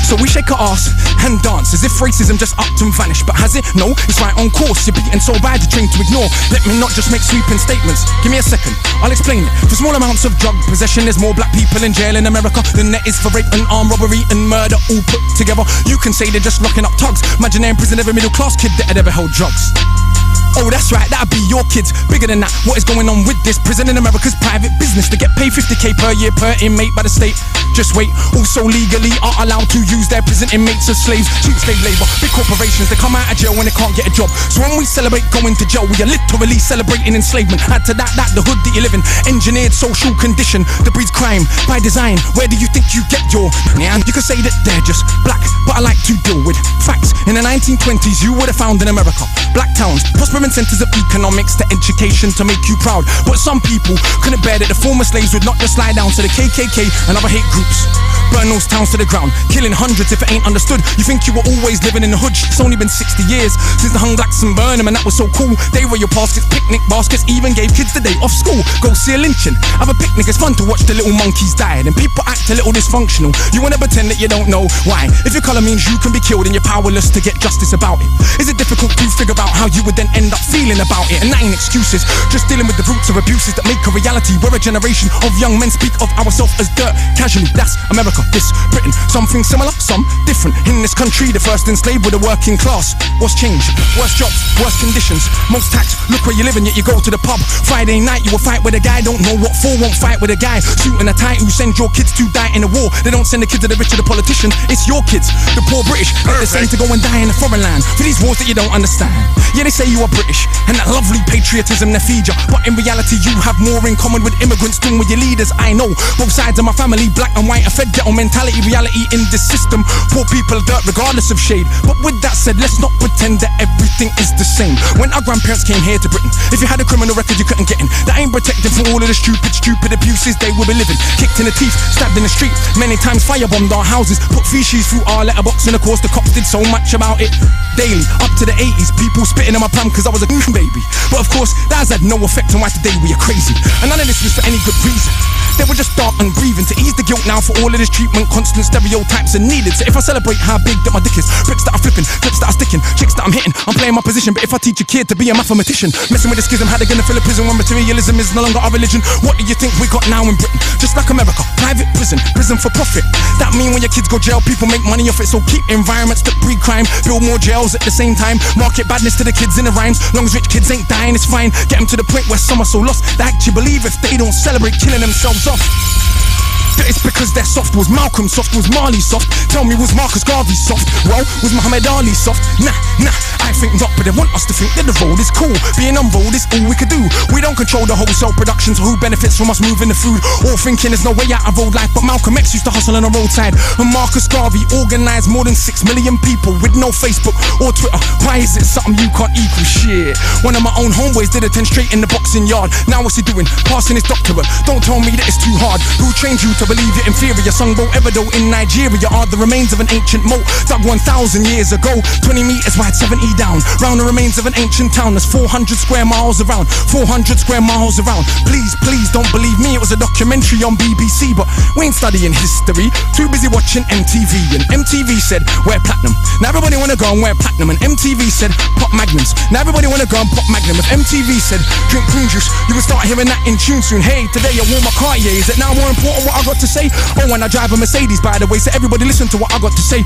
So we shake our ass and dance as if racism just upped and vanished. But has it? No, it's right on course. You're beaten so bad you're trained to ignore. Let me not just make sweeping statements. Give me a second, I'll explain it. For small amounts of drug possession, there's more black people in jail in America than there is for rape and armed robbery and murder all put together. You can say they're just locking up thugs. Imagine they're in prison, every middle class kid that had ever held drugs. Oh, that's right, that'd be your kids. Bigger than that, what is going on with this? Prison in America's private business. They get paid 50k per year per inmate by the state. Just wait, also legally are allowed to use their prison inmates as slaves. Cheap slave labor, big corporations, they come out of jail when they can't get a job. So when we celebrate going to jail, we are literally celebrating enslavement. Add to that, the hood that you live in, engineered social condition that breeds crime by design. Where do you think you get your man? You can say that they're just black, but I like to deal with facts. In the 1920s, you would have found in America black towns, prospering centers of economics to education to make you proud. But some people couldn't bear that the former slaves would not just lie down to the KKK and other hate groups. Burn those towns to the ground, killing hundreds if it ain't understood. You think you were always living in the hood? It's only been 60 years since they hung blacks and burned them, and that was so cool. They were your baskets, picnic baskets, even gave kids the day off school. Go see a lynching, have a picnic, it's fun to watch the little monkeys die. And people act a little dysfunctional. You wanna pretend that you don't know why. If your colour means you can be killed and you're powerless to get justice about it, is it difficult to figure out how you would then end up feeling about it? And that ain't excuses, just dealing with the roots of abuses that make a reality where a generation of young men speak of ourselves as dirt casually. That's America, this Britain. Something similar, some different. In this country, the first enslaved were the working class. What's changed? Worse jobs, worse conditions, most tax. Look where you live and yet you go to the pub. Friday night you will fight with a guy, don't know what for, won't fight with a guy. Suit and a tie who send your kids to die in a war. They don't send the kids to the rich or the politician, it's your kids, the poor British. Get the same to go and die in a foreign land for these wars that you don't understand. Yeah, they say you are British and that lovely patriotism they feed you, but in reality you have more in common with immigrants than with your leaders. I know both sides of my family, black and white, are fed ghetto mentality. Reality in this system, poor people are dirt regardless of shade. But with that said, let's not pretend that everything is the same. When our grandparents came here to Britain, if you had a criminal record you couldn't get in. That ain't protected from all of the stupid abuses they will be living. Kicked in the teeth, stabbed in the street, many times firebombed our houses, put feces through our letterbox, and of course the cops did so much about it. Daily, up to the 80s, people spitting in my pram cause I was a baby. But of course, that has had no effect on why today we are crazy. And none of this was for any good reason. They were just dark and breathing to ease the guilt now for all of this treatment. Constant stereotypes are needed. So if I celebrate how big that my dick is, bricks that I'm flipping, clips that I'm sticking, chicks that I'm hitting, I'm playing my position. But if I teach a kid to be a mathematician, messing with the schism, how they gonna fill a prison when materialism is no longer our religion? What do you think we got now in Britain? Just like America, private prison, prison for profit. That mean when your kids go jail, people make money off it. So keep environments that breed crime, build more jails at the same time. Market badness to the kids in the rhymes. Long as rich kids ain't dying, it's fine. Get them to the point where some are so lost they actually believe if they don't celebrate killing themselves off. that it's because they're soft. Was Malcolm soft? Was Marley soft? Tell me, was Marcus Garvey soft? Well, was Muhammad Ali soft? Nah, I think not, but they want us to think that the road is cool. Being on road is all we could do. We don't control the wholesale production, so who benefits from us moving the food? Or thinking there's no way out of road life, but Malcolm X used to hustle on the roadside. And Marcus Garvey organised more than 6 million people with no Facebook or Twitter. Why is it something you can't equal? Shit. One of my own homeboys did a 10 straight in the boxing yard. Now what's he doing? Passing his doctorate. Don't tell me that it's too hard. Who trained you to believe you're inferior? Sungbo Ebedo in Nigeria are the remains of an ancient moat dug 1,000 years ago. 20 meters wide, 70 down. Round the remains of an ancient town that's 400 square miles around. 400 square miles around. Please don't believe me. It was a documentary on BBC, but we ain't studying history. Too busy watching MTV. And MTV said, wear platinum. Now everybody wanna go and wear platinum. And MTV said, pop magnums. Now everybody wanna go and pop magnum. If MTV said, drink prune juice, you will start hearing that in tune soon. Hey, today I wore my Cartier. Is it now more important what I got to say? Oh, and I drive a Mercedes, by the way, so everybody listen to what I got to say.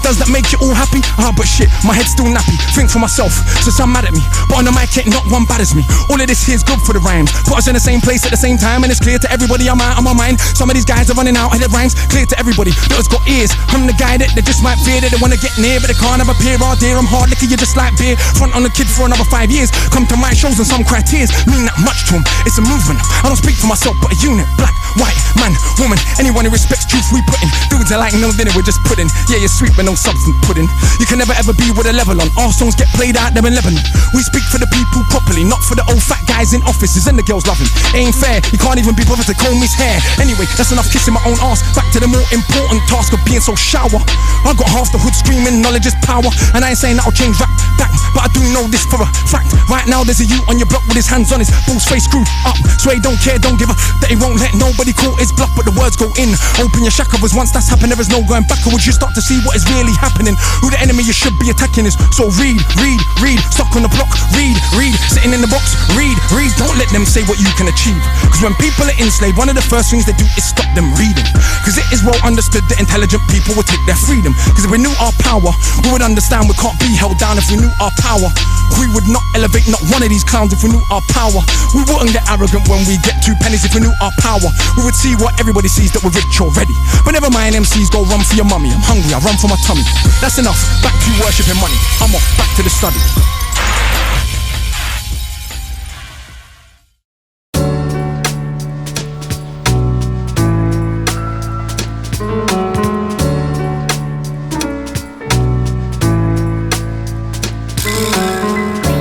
Does that make you all happy? But shit, my head's still nappy. Think for myself, so some mad at me, but on the mic ain't not one bad as me. All of this here's good for the rhymes. Put us in the same place at the same time, and it's clear to everybody I'm out of my mind. Some of these guys are running out of their rhymes. Clear to everybody that has got ears. I'm the guy that they just might fear, that they wanna get near, but they can't have a peer. Oh dear, I'm hard liquor, you just like beer. Front on the kid for another 5 years. Come to my shows and some cry tears. Mean that much to them, it's a movement. I don't speak for myself, but a unit. Black, white, man, woman, anyone who respects truth we put in. Dudes are like no dinner, we're just pudding. Yeah, you're sweet but no substance pudding. You can never ever be with a level on. Our songs get played out there in Lebanon. We speak for the people properly, not for the old fat guys in offices and the girls loving. It ain't fair, you can't even be bothered to comb his hair. Anyway, that's enough kissing my own ass. Back to the more important task of being so shower. I got half the hood screaming, knowledge is power. And I ain't saying that'll change rap back, but I do know this for a fact. Right now there's a youth on your block with his hands on his balls face screwed up. So he don't care, don't give a that he won't let nobody call his bluff, but the words go in. Open your shack covers, once that's happened there is no going backwards. You start to see what is really happening. Who the enemy you should be attacking is. So read, stuck on the block, read, sitting in the box, read, don't let them say what you can achieve. Cause when people are enslaved, one of the first things they do is stop them reading. Cause it is well understood that intelligent people will take their freedom. Cause if we knew our power, we would understand we can't be held down. If we knew our power, we would not elevate not one of these clowns. If we knew our power, we wouldn't get arrogant when we get 2 pennies. If we knew our power, we would see what everybody sees, that we're rich already. But never mind MCs, go run for your mummy. I'm hungry, I run for my tummy. That's enough, back to worshipping money. I'm off, back to the study.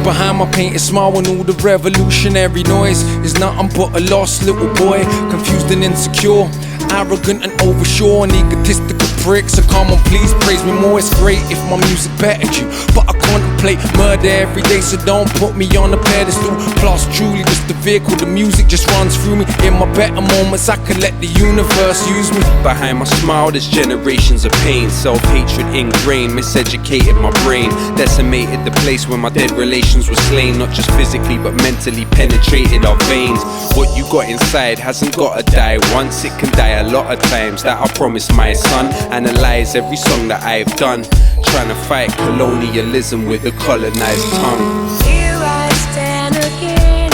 Behind my painted smile and all the revolutionary noise is nothing but a lost little boy, confused and insecure, arrogant and overshore, egotistical prick. So come on, please praise me more. It's great if my music bettered you, but I contemplate murder every day, so don't put me on a pedestal. Plus truly just the vehicle, the music just runs through me. In my better moments I could let the universe use me. Behind my smile there's generations of pain, self-hatred ingrained, miseducated my brain, decimated the place where my dead relations were slain. Not just physically but mentally penetrated our veins. What you got inside hasn't gotta die once, it can die a lot of times. That I promised my son. Analyze every song that I've done, trying to fight colonialism with a colonized tongue. Here I stand again,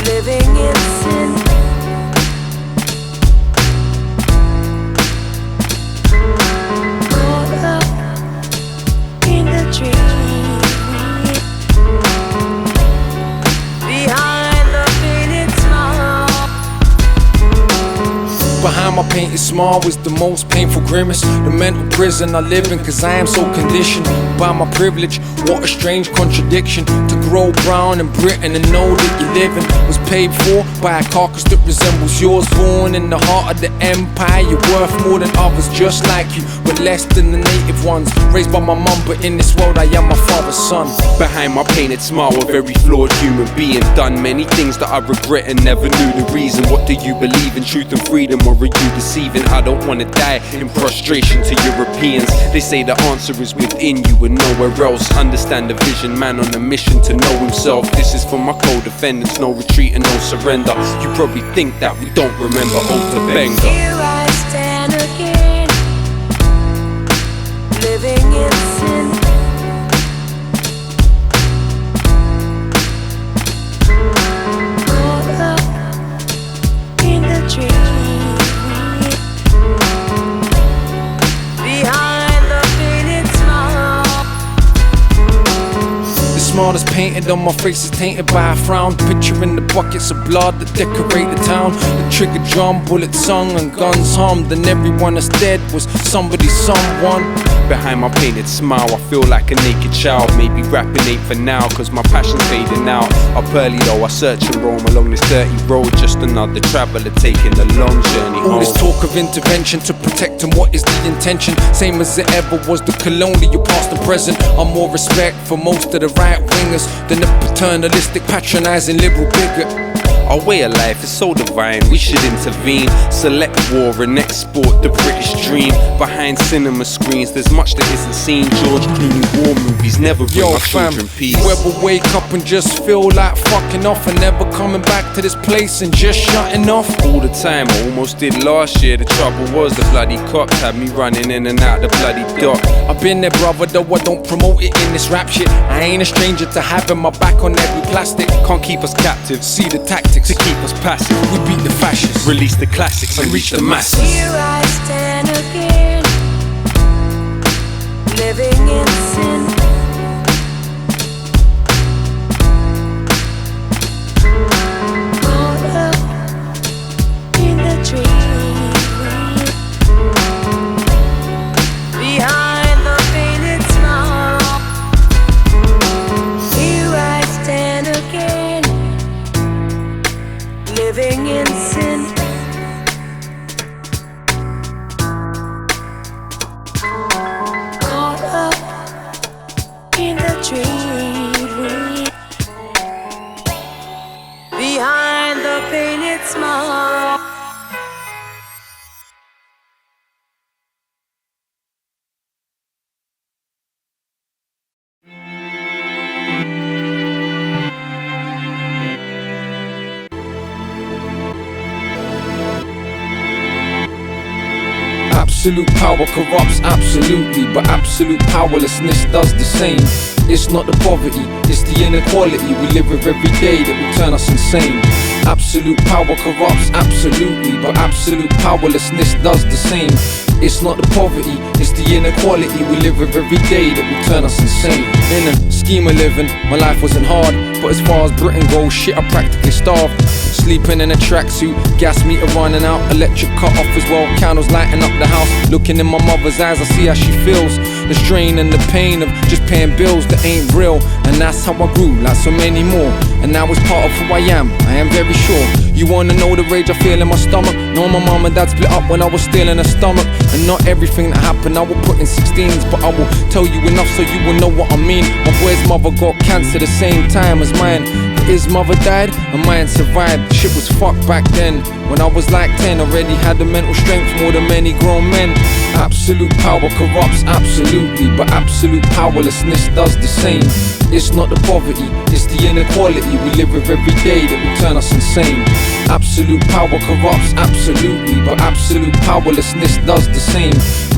living in sin. Caught up in the dream, behind the painted smile. Behind my painted smile was the most painful grimace, the mental prison I live in, cause I am so conditioned by my privilege. What a strange contradiction, to grow brown in Britain and know that you're living was paid for by a carcass that resembles yours. Born in the heart of the empire, you're worth more than others just like you, but less than the native ones. Raised by my mum, but in this world I am my father's son. Behind my painted smile, a very flawed human being, done many things that I regret and never knew the reason. What do you believe in, truth and freedom, or are you deceiving? I don't wanna die in prostration to Europeans. They say the answer is within you and nowhere else. Understand the vision, man on a mission to know himself. This is for my co-defendants, no retreat and no surrender. You probably think that we don't remember Ota Benga. Here I stand again, living in sin. Caught up in the dream. smile that's painted on my face is tainted by a frown. Picturing the buckets of blood that decorate the town. The trigger drum, bullets sung and guns hummed, and everyone that's dead was somebody, someone. Behind my painted smile, I feel like a naked child. Maybe rapping ain't for now, cause my passion's fading out. Up early though, I search and roam along this dirty road. Just another traveller taking the long journey home. All this talk of intervention to protect, and what is the intention? Same as it ever was, the colonial past and present. I'm more respect for most of the right wingers than the paternalistic, patronising liberal bigot. Our way of life is so divine, we should intervene. Select war and export the British dream. Behind cinema screens, there's much that isn't seen. George Clooney war movies never bring our children peace. Whoever wake up and just feel like fucking off and never coming back to this place and just shutting off all the time. I almost did last year. The trouble was the bloody cops had me running in and out the bloody dock. I've been there, brother, though I don't promote it in this rap shit. I ain't a stranger to having my back on every plastic. Can't keep us captive, See the tactics to keep us passive. We beat the fascists, Release the classics and reach the masses. Here I stand again, living in sin. Caught up in the dream, behind the painted smile. Here I stand again, living in sin. Caught up in the dream, behind the painted smile. Absolute power corrupts, absolutely, but absolute powerlessness does the same. It's not the poverty, it's the inequality we live with every day that will turn us insane. Absolute power corrupts, absolutely, but absolute powerlessness does the same. It's not the poverty, it's the inequality we live with every day that will turn us insane. In a scheme of living, my life wasn't hard, but as far as Britain goes, shit, I practically starved. Sleeping in a tracksuit, gas meter running out, electric cut off as well, candles lighting up the house. Looking in my mother's eyes, I see how she feels, the strain and the pain of just paying bills that ain't real. And that's how I grew, like so many more. And now it's part of who I am very sure. You wanna know the rage I feel in my stomach? No, my mom and dad split up when I was still in her stomach. And not everything that happened I will put in 16s, but I will tell you enough so you will know what I mean. My boy's mother got cancer the same time as mine. His mother died and mine survived. Shit was fucked back then. When I was like 10, already had the mental strength more than many grown men. Absolute power corrupts, absolutely, but absolute powerlessness does the same. It's not the poverty, it's the inequality we live with every day that will turn us insane. Absolute power corrupts, absolutely, but absolute powerlessness does the same.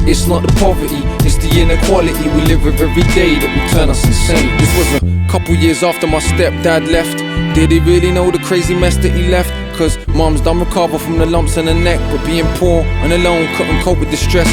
It's not the poverty, it's the inequality we live with every day that will turn us insane. This was a couple years after my stepdad left. Did he really know the crazy mess that he left? Cause mom's done recover from the lumps in her neck, but being poor and alone couldn't cope with the stress.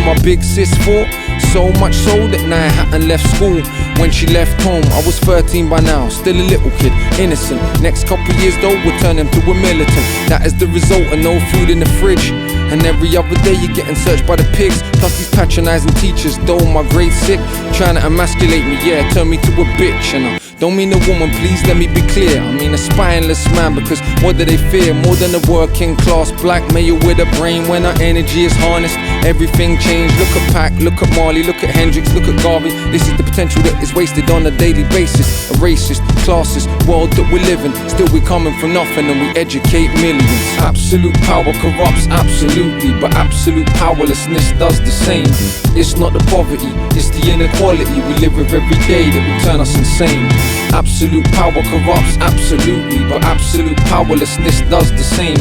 My big sis fought, so much so that now I hadn't left school. When she left home, I was 13 by now, still a little kid, innocent. Next couple years though, we'll turn him to a militant. That is the result of no food in the fridge. And every other day you're getting searched by the pigs. Plus these patronizing teachers, though my grade sick, trying to emasculate me, yeah, turn me to a bitch. And I don't mean a woman, please let me be clear. I mean a spineless man, because what do they fear? More than a working class black male with a brain. When our energy is harnessed, everything changed. Look at Pac, look at Marley, look at Hendrix, look at Garvey. This is the potential that is wasted on a daily basis. A racist, classist world that we live in. Still we coming from nothing and we educate millions. Absolute power corrupts, absolutely, but absolute powerlessness does the same. It's not the poverty, it's the inequality we live with every day that will turn us insane. Absolute power corrupts, absolutely, but absolute powerlessness does the same.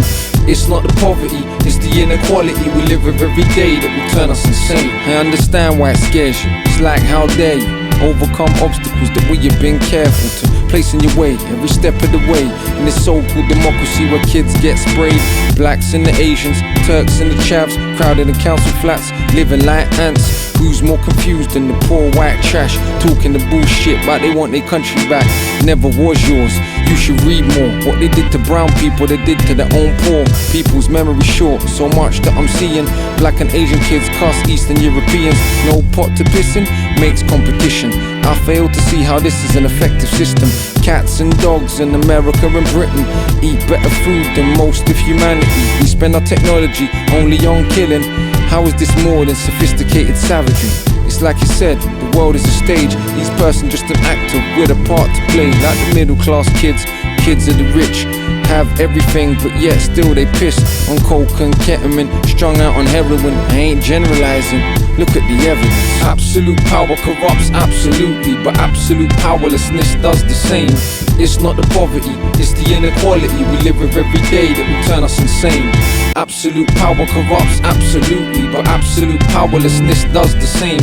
It's not the poverty, it's the inequality we live with every day that will turn us insane. I understand why it scares you. It's like, how dare you overcome obstacles that we have been careful to place in your way every step of the way. In this so-called democracy where kids get sprayed, blacks and the Asians, Turks and the chavs, crowded in council flats, living like ants. Who's more confused than the poor white trash? Talking the bullshit but they want their country back. Never was yours, you should read more. What they did to brown people, they did to their own poor. People's memory short, so much that I'm seeing. Black and Asian kids cuss Eastern Europeans. No pot to piss in, makes competition. I fail to see how this is an effective system. Cats and dogs in America and Britain eat better food than most of humanity. We spend our technology only on killing. How is this more than sophisticated savagery? It's like you said, the world is a stage. Each person just an actor with a part to play. Like the middle class kids, kids of the rich have everything, but yet still they pissed on coke and ketamine, strung out on heroin. I ain't generalizing, look at the evidence. Absolute power corrupts, absolutely, but absolute powerlessness does the same. It's not the poverty, it's the inequality we live with every day that will turn us insane. Absolute power corrupts, absolutely, but absolute powerlessness does the same.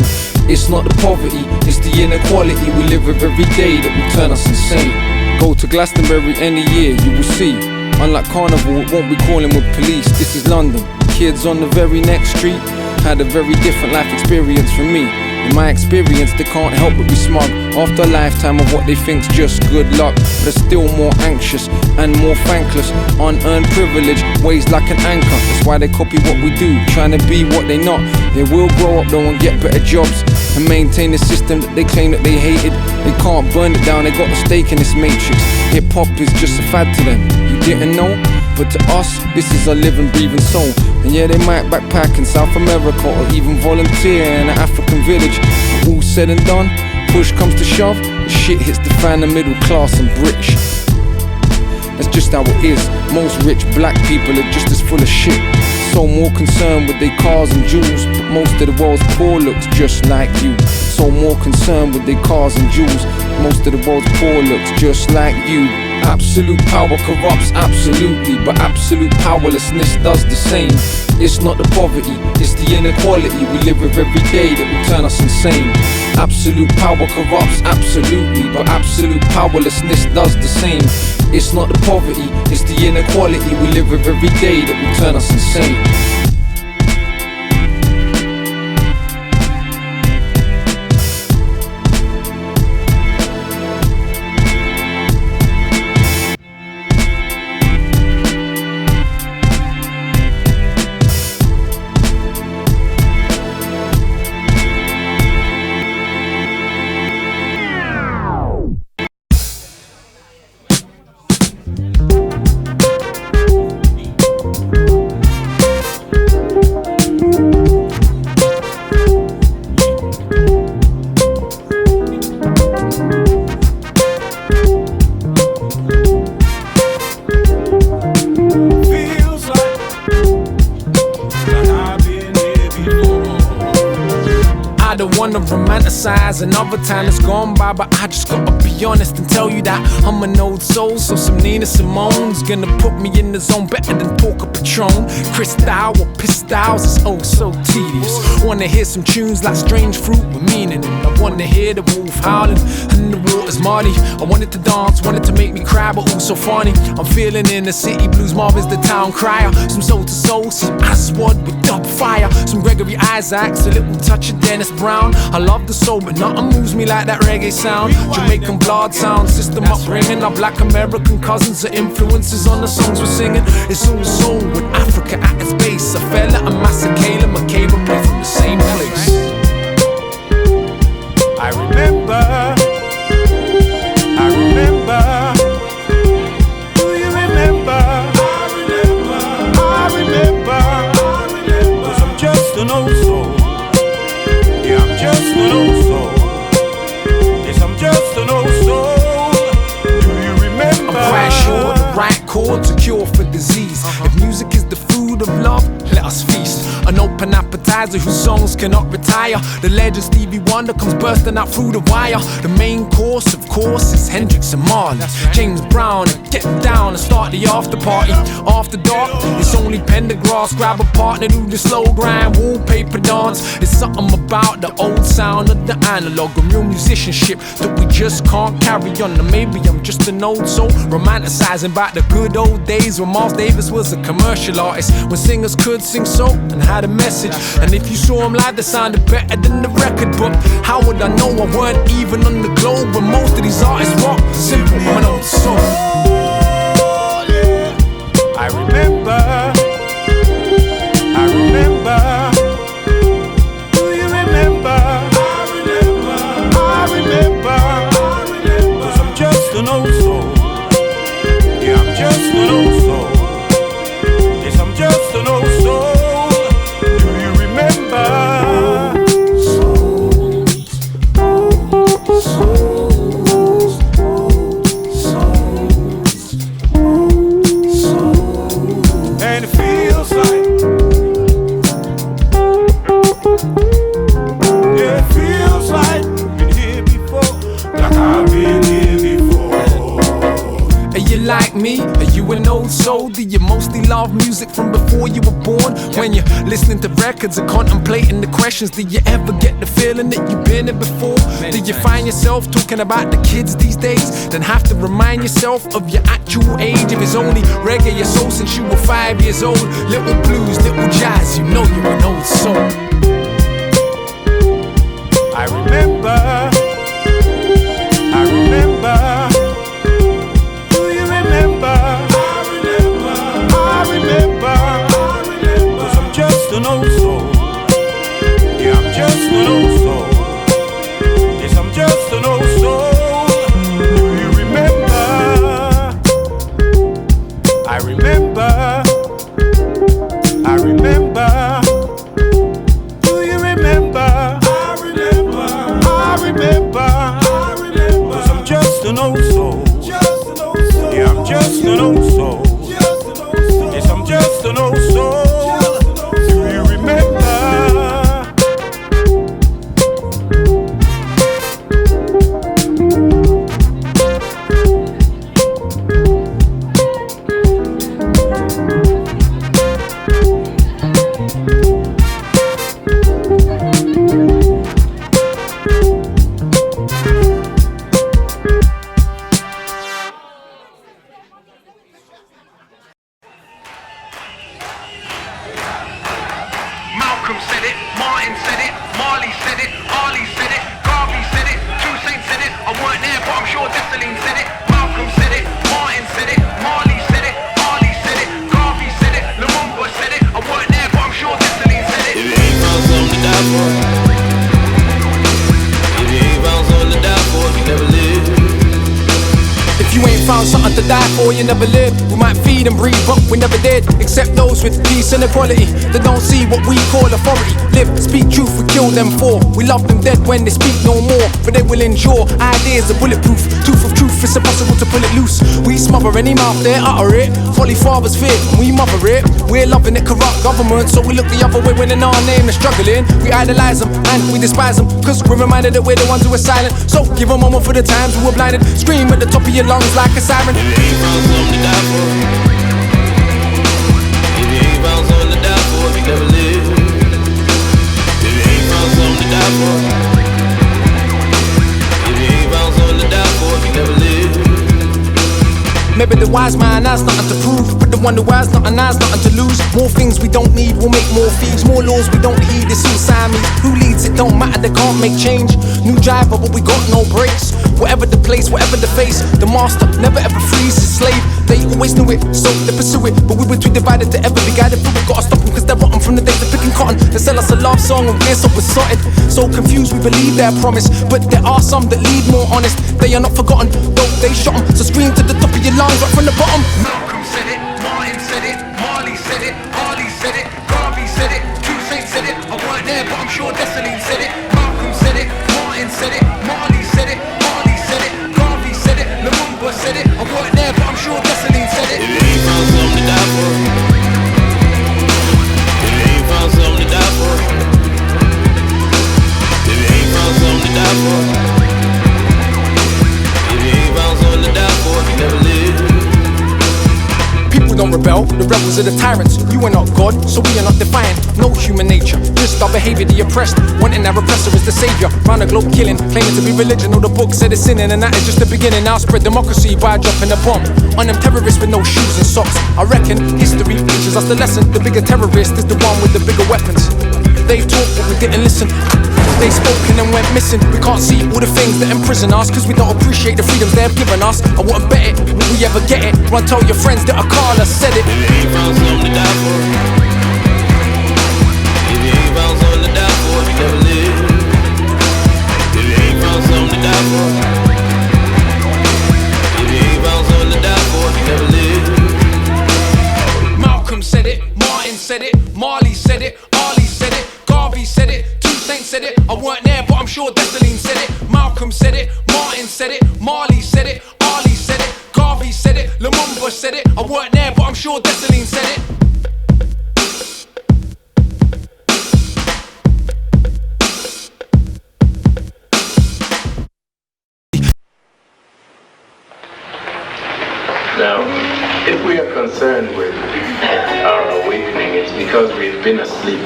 It's not the poverty, it's the inequality we live with every day that will turn us insane. Go to Glastonbury any year, you will see. Unlike Carnival, it won't be calling with police. This is London. Kids on the very next street had a very different life experience from me. In my experience, they can't help but be smug after a lifetime of what they think's just good luck. They're still more anxious and more thankless. Unearned privilege weighs like an anchor. That's why they copy what we do, trying to be what they not. They will grow up though and get better jobs and maintain the system that they claim that they hated. They can't burn it down, they got a stake in this matrix. Hip-hop is just a fad to them, you didn't know? But to us, this is a living, breathing soul. And yeah, they might backpack in South America or even volunteer in an African village. But all said and done, push comes to shove, the shit hits the fan, the middle class and British. That's just how it is. Most rich black people are just as full of shit. So more concerned with their cars and jewels, but most of the world's poor looks just like you. So more concerned with their cars and jewels, most of the world's poor looks just like you. Absolute power corrupts, absolutely, but absolute powerlessness does the same. It's not the poverty, it's the inequality we live with every day that will turn us insane. Absolute power corrupts, absolutely, but absolute powerlessness does the same. It's not the poverty, it's the inequality we live with every day that will turn us insane. Another time that's gone by, but I just gotta be honest and tell you that I'm an old soul. So some Nina Simone's gonna put me in the zone better than Porker Patron. Cristal or Pistols is oh so tedious. Wanna hear some tunes like Strange Fruit with meaning. I wanna hear the wolf howling and the water's muddy. I wanted to dance, wanted to make me cry, but also funny. I'm feeling in the city blues, Marvin's the town crier. Some soul to soul, some Aswad with dub fire. Some Gregory Isaacs, a little touch of Dennis Brown. I love the soul, but nothing moves me like that reggae sound. Jamaican blood sound, system upbringing. Our black American cousins are influences on the songs we're singing. It's all soul with Africa at its base. A fella, a Massacala, McCabe, and we're from the same place. I remember. Do you remember? I remember. 'Cause I'm just an old soul. Yeah, I'm just an old soul. Yes, I'm just an old soul. Do you remember? I'm quite sure the right chords are cure for disease. If music is the food of love, let us feast. An open appetizer whose songs cannot retire. The legend Stevie Wonder comes bursting out through the wire. The main course, of course, is Hendrix and Marley. James Brown, and get down and start the after party. After dark, it's only Pendergrass. Grab a partner, do the slow grind, wallpaper dance. It's something about the old sound of the analog, a real musicianship that we just can't carry on. And maybe I'm just an old soul, romanticizing about the good old days when Miles Davis was a commercial artist, when singers could sing soul and had a message. And if you saw them live, they sounded better than the record. But how would I know I weren't even on the globe when most of these artists rock? Simple, my old soul. I remember. Do you remember? I remember. 'Cause I'm just an old soul. Yeah, I'm just an old soul. Yes, I'm just an old soul. Do you remember? And it feels like, yeah, it feels like I've been here before, like I've been here before. Are you like me? Are you an old soul? Do you mostly love music from before you were born? When you're listening to records and contemplating the questions, do you ever get the feeling that you've been there before? Do you find yourself talking about the kids these days? Then have to remind yourself of your actual age. If it's only reggae your soul since you were 5 years old, little blues, little jazz, you know you're an old soul. I remember. Do you remember? I remember. 'Cause I'm just an old soul. Yeah, I'm just an old soul. Yes, I'm just an old soul. Do you remember? I remember. Do you remember? I remember. 'Cause I'm just an old soul. Yeah, I'm just an old soul. Yes, I'm just an old soul. Do you remember? Malcolm said it, Martin said it, Marley said it, Ali said it, Garvey said it, Two Saints said it. I weren't there, but I'm sure Dessalines said it. Malcolm said it, Martin said it, Marley said it, Ali said it, Garvey said it, Lumumba said it. I weren't there, but I'm sure Dessalines said it. If you ain't found something to die for, if you ain't found something to die for, you never live. If you ain't found something to die for, you never live. We might feed and breathe, but we never did. Except those with peace and equality that don't see what we call authority. Live, speak truth, we kill them for. We love them dead when they speak no more, but they will endure. Ideas are bulletproof. Tooth of truth, it's impossible to pull it loose. We smother any mouth there, utter it. Folly fathers fear, we mother it. We're loving it, corrupt government, so we look the other way when in our name is struggling. We idolize them and we despise them, 'cause we're reminded that we're the ones who are silent. So give a moment for the times we were blinded. Scream at the top of your lungs like a siren. If you ain't found something to die for, if you ain't found something to die for, you never live. If you ain't found something to die for, if you ain't found something to die for, you never live. Maybe the wise man has nothing to prove, but the one who has nothing has nothing to lose. More things we don't need will make more thieves. More laws we don't heed, it's suicide me. Who leads it don't matter, they can't make change. New driver but we got no brakes. Whatever the place, whatever the face, the master never ever frees his slave. They always knew it, so they pursue it, but we were too divided to ever be guided through it. Gotta stop them 'cause they're rotten from the days of picking cotton. They sell us a love song and we're so besotted, so confused we believe their promise. But there are some that lead more honest. They are not forgotten, though they shot them. So scream to the top of your lungs right from the bottom. Malcolm said it, Martin said it, Marley said it, Ali said it, Garvey said it, Two Saints said it. I weren't there, but I'm sure Dessalines said it. Malcolm said it, Martin said it, Marley said it, Ali said it, Garvey said it, Lumumba said it. I weren't there, but I'm sure Dessalines said it. If you ain't found something to die for, if you ain't found something to die for, if you ain't found something to die for, if you ain't found something to die for, you never live. People don't rebel, the rebels are the tyrants. You are not God, so we are not defiant. No human nature, just our behavior, the oppressed. Wanting our oppressor is the savior. Round the globe killing, claiming to be religion. All the book said it's sinning, and that is just the beginning. Now spread democracy by dropping a bomb on them terrorists with no shoes and socks. I reckon history teaches us the lesson. The bigger terrorist is the one with the bigger weapons. They've talked but we didn't listen. They spoke and then went missing. We can't see all the things that imprison us, cause we don't appreciate the freedoms they've given us. I wouldn't bet it, will we ever get it? Run tell your friends that Akala said it. If you ain't found something to die for, if you ain't found something to die for, you never live. If you ain't found something to die for, if you ain't found something to die for, you never live. Malcolm said it, Martin said it, Marley said it, Ali said it, Garvey said it, Two Saints said it. I weren't there, but I'm sure Dessalines said it. Malcolm said it, Martin said it, Marley said it, Ali said it, Garvey said it, Lumumba said it. I weren't there, but I'm sure Dessalines said it. Now, if we are concerned with our awakening, it's because we've been asleep.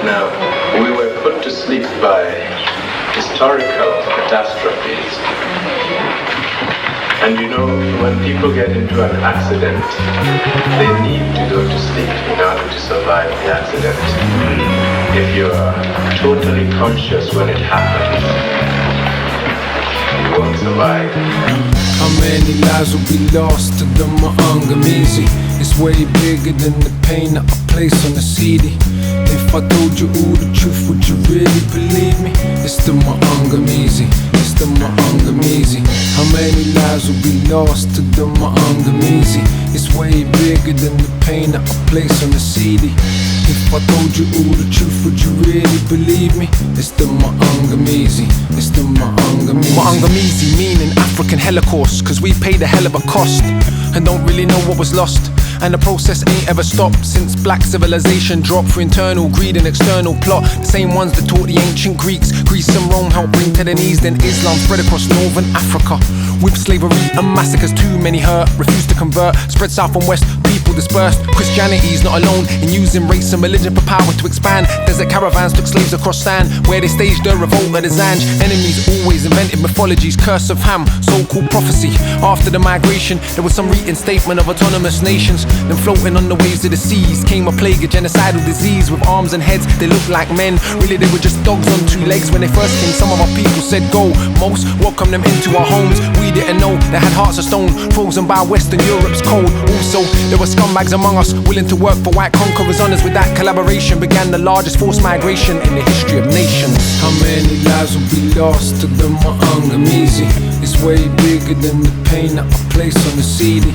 Now, we were put to sleep by historical catastrophes. And you know, when people get into an accident, they need to go to sleep in order to survive the accident. If you're totally conscious when it happens, you won't survive. How many lives will be lost to the Ma'angamizi? It's way bigger than the pain that I place on the CD. If I told you all the truth, would you really believe me? It's the Ma'angamizi, it's the Ma'angamizi. How many lives will be lost to the Ma'angamizi? It's way bigger than the pain that I place on the CD. If I told you all the truth, would you really believe me? It's the Ma'angamizi, it's the Ma'angamizi. Ma'angamizi meaning African Holocaust, cause we paid a hell of a cost and don't really know what was lost. And the process ain't ever stopped since black civilization dropped through internal greed and external plot. The same ones that taught the ancient Greeks Greece and Rome helped bring to the knees, then Islam spread across northern Africa. With slavery and massacres, too many hurt, refused to convert, spread south and west, people dispersed. Christianity's not alone in using race and religion for power to expand. Desert caravans took slaves across sand, where they staged the revolt of the Zanj. Enemies always invented mythologies, curse of Ham, so-called prophecy. After the migration, there was some reinstatement of autonomous nations. Then floating on the waves of the seas came a plague, a genocidal disease. With arms and heads, they looked like men. Really, they were just dogs on two legs. When they first came, some of our people said go. Most welcomed them into our homes. We didn't know they had hearts of stone, frozen by Western Europe's cold. Also, there were scumbags among us, willing to work for white conquerors' honors. With that collaboration began the largest forced migration in the history of nations. How many lives will be lost to the Ma'angamizi? It's way bigger than the pain that I place on the CD.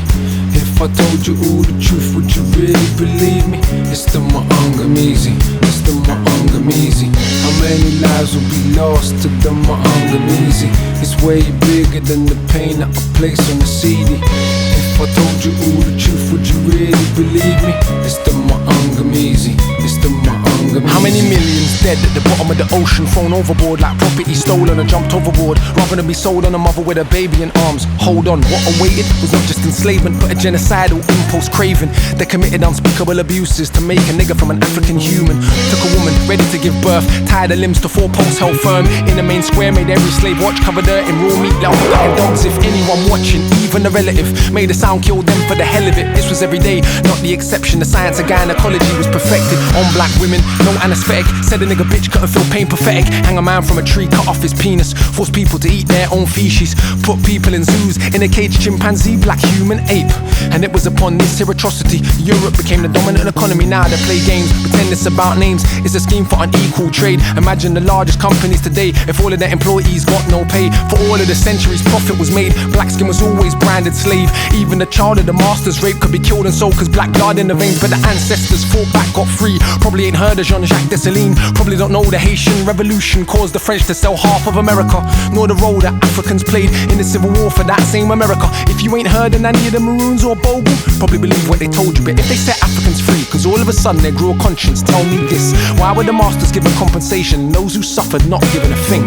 If I told you all the truth, would you really believe me? It's the Ma'angamizi, it's the Ma'angamizi. How many lives will be lost to the Ma'angamizi? It's way bigger than the pain that I place on the CD. If I told you all the truth, would you really believe me? It's the Ma'angamizi, it's the Ma'angamizi. How many millions dead at the bottom of the ocean, thrown overboard like property stolen and jumped overboard, rather than be sold on a mother with a baby in arms? Hold on, what awaited was not just enslavement, but a genocidal impulse craving. They committed unspeakable abuses to make a nigger from an African human. Took a woman ready to give birth, tied her limbs to 4 posts held firm in the main square, made every slave watch, covered her in raw meat, loud cutting dogs. If anyone watching, even a relative, made a sound, killed them for the hell of it. This was every day, not the exception. The science of gynecology was perfected on black women, no anesthetic. Said a nigga bitch couldn't feel pain, pathetic. Hang a man from a tree, cut off his penis, force people to eat their own feces, put people in zoos, in a cage, chimpanzee, black human, ape. And it was upon this here atrocity Europe became the dominant economy. Now they play games, pretend it's about names. It's a scheme for unequal trade. Imagine the largest companies today if all of their employees got no pay. For all of the centuries profit was made, black skin was always branded slave. Even the child of the master's rape could be killed and sold cause black blood in the veins. But the ancestors fought back, got free. Probably ain't heard of Jean-Jacques Dessalines. Probably don't know the Haitian Revolution caused the French to sell half of America, nor the role that Africans played in the Civil War for that same America. If you ain't heard of any of the Maroons or Bogle, probably believe what they told you. But if they set Africans free, cause all of a sudden they grew a conscience, tell me this: why were the masters given compensation and those who suffered not given a thing?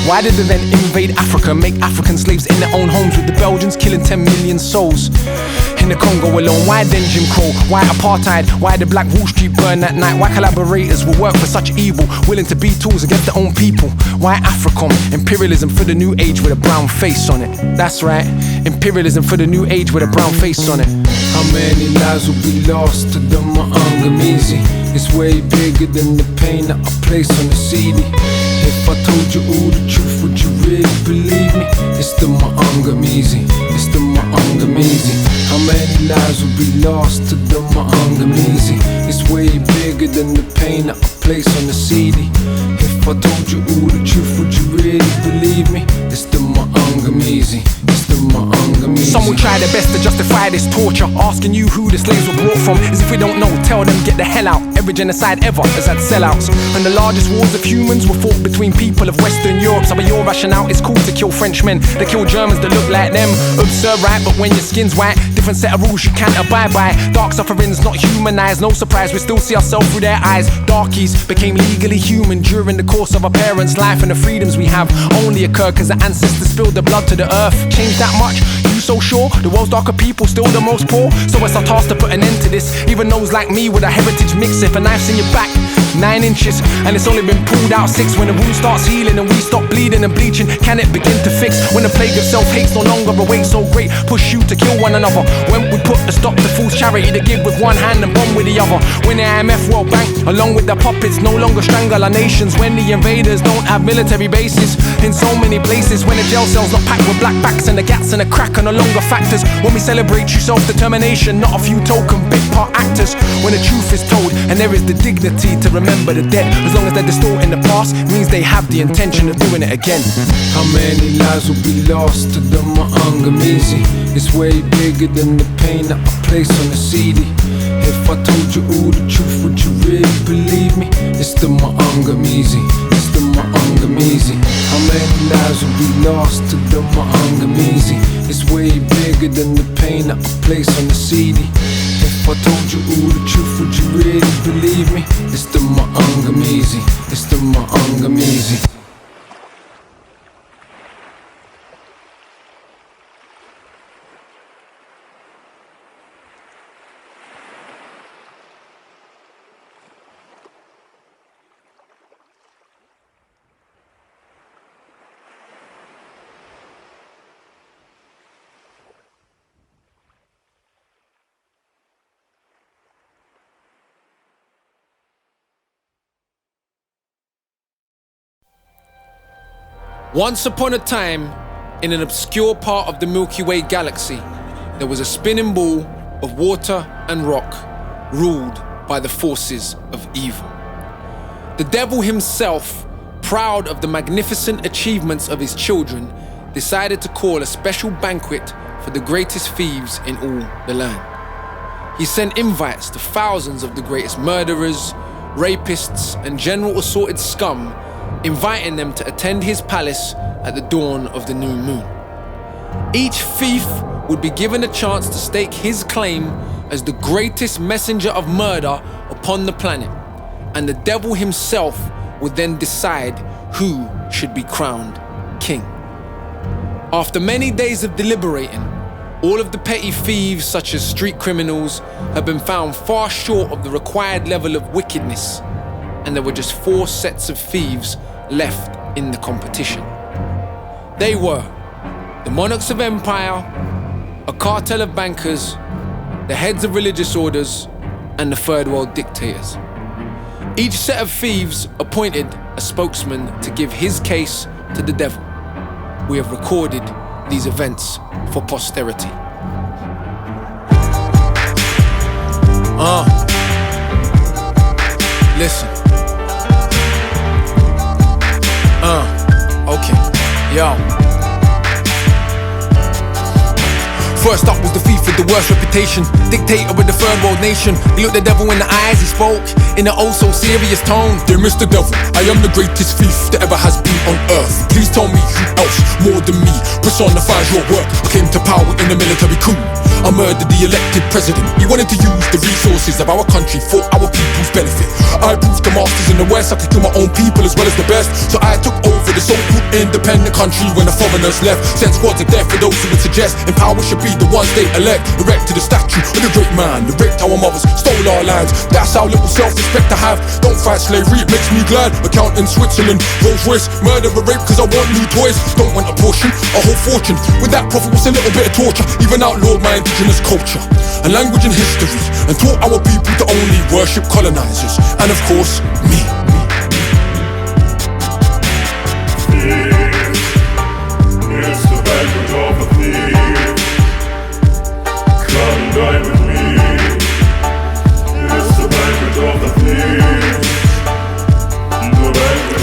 Why did they then invade Africa, make African slaves in their own homes, with the Belgians killing 10 million souls? In in the Congo alone? Why then Jim Crow? Why apartheid? Why the Black Wall Street burn that night? Why collaborators will work for such evil, willing to be tools against their own people? Why AFRICOM? Imperialism for the new age with a brown face on it. That's right, imperialism for the new age with a brown face on it. How many lives will be lost to the Maangamizi? It's way bigger than the pain that I place on the CD. If I told you all the truth, would you really believe me? It's the Maangamizi, it's the Maangamizi. How many lives will be lost to the Maangamizi? It's way bigger than the pain that I place on the CD. If I told you all the truth, would you really believe me? It's the Maangamizi, it's the Maangamizi. Some will try their best to justify this torture, asking you who the slaves were brought from. As if we don't know, tell them get the hell out. Every genocide ever has had sellouts, and the largest wars of humans were fought between people of Western Europe. Some of your rationale is cool to kill Frenchmen, they kill Germans that look like them. Absurd, right? But when your skin's white, different set of rules you can't abide by. Dark suffering's not humanized, no surprise, we still see ourselves through their eyes. Darkies became legally human during the course of our parents' life, and the freedoms we have only occur because the ancestors spilled their blood to the earth. Change that much? You so sure? The world's darker people still the most poor? So it's our task to put an end to this. Even those like me with a heritage mix, if a knife's in your back 9 inches and it's only been pulled out 6, when the wound starts healing and we stop bleeding and bleaching, can it begin to fix? When the plague of self-hate's no longer a weight so great, push you to kill one another. When we put a stop to false charity to give with one hand and bomb with the other. When the IMF World Bank along with their puppets no longer strangle our nations. When the invaders don't have military bases in so many places. When the jail cells not packed with black backs and the gats and the crack are no longer factors. When we celebrate true self-determination, not a few token big part actors. When the truth is told and there is the dignity to remember the dead, as long as they're distorting the past, means they have the intention of doing it again. How many lives will be lost to the Maangamizi? It's way bigger than the pain that I place on the CD. If I told you all the truth, would you really believe me? It's the Maangamizi, it's the Maangamizi. How many lives will be lost to the Maangamizi? It's way bigger than the pain that I place on the CD. If I told you all the truth, would you really believe me? It's the Maangamizi, it's the Maangamizi. Once upon a time, in an obscure part of the Milky Way galaxy, there was a spinning ball of water and rock, ruled by the forces of evil. The devil himself, proud of the magnificent achievements of his children, decided to call a special banquet for the greatest thieves in all the land. He sent invites to thousands of the greatest murderers, rapists, and general assorted scum, inviting them to attend his palace at the dawn of the new moon. Each thief would be given a chance to stake his claim as the greatest messenger of murder upon the planet, and the devil himself would then decide who should be crowned king. After many days of deliberating, all of the petty thieves, such as street criminals, have been found far short of the required level of wickedness, and there were just 4 sets of thieves left in the competition. They were the monarchs of empire, a cartel of bankers, the heads of religious orders, and the third world dictators. Each set of thieves appointed a spokesman to give his case to the devil. We have recorded these events for posterity. Listen. Okay, yo. First up was the thief with the worst reputation, dictator of the third world nation. He looked the devil in the eyes, he spoke in an oh so serious tone. Dear Mr. Devil, I am the greatest thief that ever has been on earth. Please tell me who else, more than me, personifies your work. I came to power in a military coup. I murdered the elected president. He wanted to use the resources of our country for our people's benefit. I proved the masters in the West I could kill my own people as well as the best. So I took over the the so-called independent country when the foreigners left. Sent squads of death for those who would suggest in power should be the ones they elect. Erected a statue of the great man that raped our mothers, stole our lands. That's how little self-respect I have. Don't fight slavery, it makes me glad. Account in Switzerland, Rolls Royce, murder or rape cause I want new toys. Don't want a portion, a whole fortune. With that profit was a little bit of torture. Even outlawed my indigenous culture and language and history, and taught our people to only worship colonizers, and of course, me. It's the banquet of the thief. Come dine with me. It's the banquet of the thief.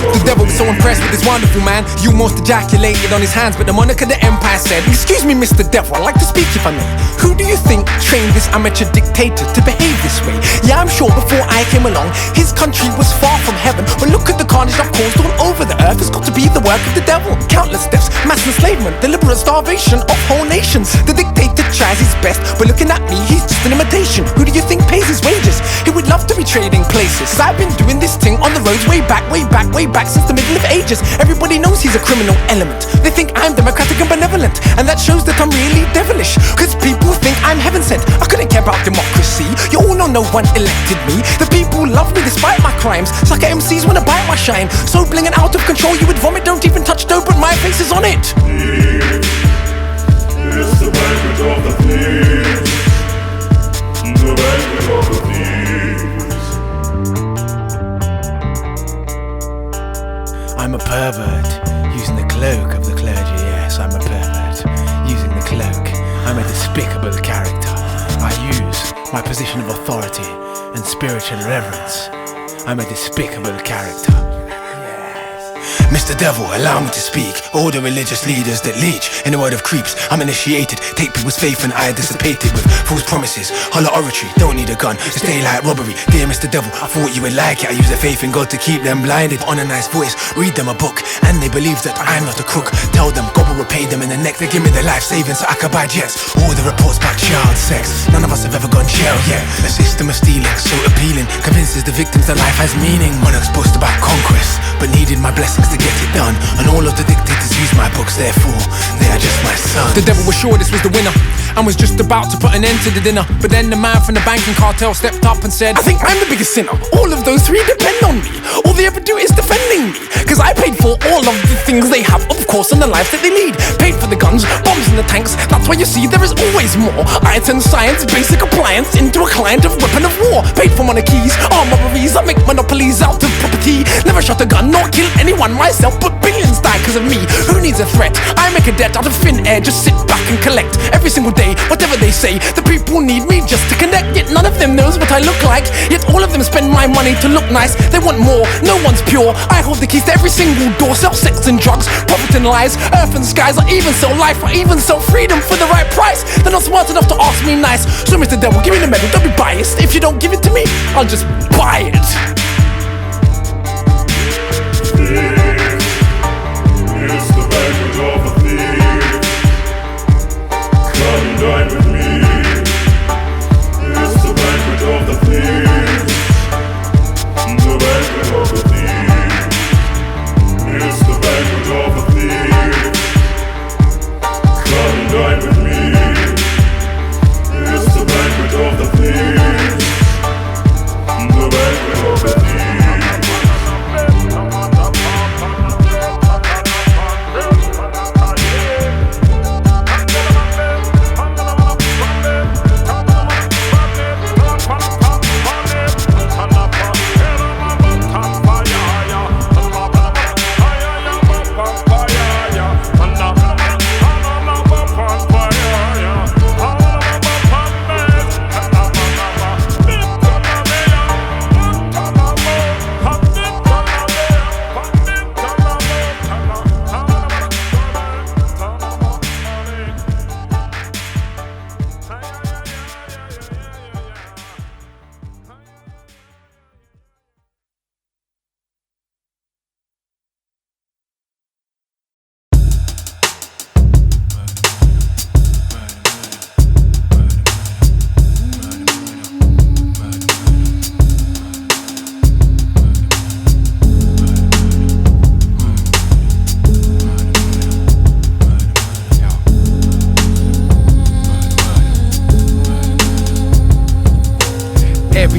The devil was so impressed with this wonderful man, he almost ejaculated on his hands. But the monarch of the empire said, "Excuse me, Mr. Devil, I'd like to speak if I may. Who do you think trained this amateur dictator to behave this way? Yeah, I'm sure before I came along, his country was far from heaven. But look at the carnage I've caused all over the earth. It's got to be the work of the devil. Countless deaths, mass enslavement, deliberate starvation of whole nations. The dictator tries his best, but looking at me, he's just an imitation. Who do you think pays his wages? He would love to be trading places. 'Cause I've been doing this thing on the roads way back since the middle of ages. Everybody knows he's a criminal element. They think I'm democratic and benevolent, and that shows that I'm really devilish. 'Cause people think I'm heaven sent. I couldn't care about democracy. You all know no one elected me. The people love me despite my crimes. Sucker MCs wanna bite my shine. So bling and out of control, you would vomit. Don't even touch dough, but my face is on it. It's the banquet of the thieves. The banquet of the thieves. I'm a pervert, using the cloak of the clergy. Yes, I'm a pervert, using the cloak. I'm a despicable character. I use my position of authority and spiritual reverence. I'm a despicable character. Mr. Devil, allow me to speak. All the religious leaders that leech in the word of creeps. I'm initiated, take people's faith and I dissipate it with false promises. Hollow oratory, don't need a gun, it's daylight robbery. Dear Mr. Devil, I thought you would like it. I use the faith in God to keep them blinded. On a nice voice, read them a book, and they believe that I'm not a crook. Tell them God will repay them in the neck. They give me their life savings so I can buy jets. All the reports about child sex, none of us have ever gone jail yet. The system of stealing, so appealing, convinces the victims that life has meaning. Monarchs boast about conquest, but needed my blessings to get it done. And all of the dictators use my books, therefore they are just my sons. The devil was sure this was the winner and was just about to put an end to the dinner. But then the man from the banking cartel stepped up and said, "I think I'm the biggest sinner. All of those three depend on me. All they ever do is defending me. 'Cause I paid for all of the things they have, of course, and the life that they lead. Paid for the guns, bombs and the tanks. That's why you see there is always more. I turn science, basic appliance into a client of weapon of war. Paid for monarchies, armed robberies. I make monopolies out of property. Never shot a gun nor kill anyone myself, but billions die 'cause of me. Who needs a threat? I make a debt out of thin air. Just sit back and collect every single day, whatever they say. The people need me just to connect, yet none of them knows what I look like. Yet all of them spend my money to look nice. They want more, no one's pure. I hold the keys to every single door. Sell sex and drugs, profit and lies. Earth and skies, I even sell life. I even sell freedom for the right price. They're not smart enough to ask me nice. So Mr. Devil, give me the medal, don't be biased. If you don't give it to me, I'll just buy it. It's the banquet of the thieves. Come dine with me. It's the banquet of the thieves. The banquet of the thieves. It's the banquet of the thieves. Come dine with me. It's the banquet of the thieves. The banquet of the thieves.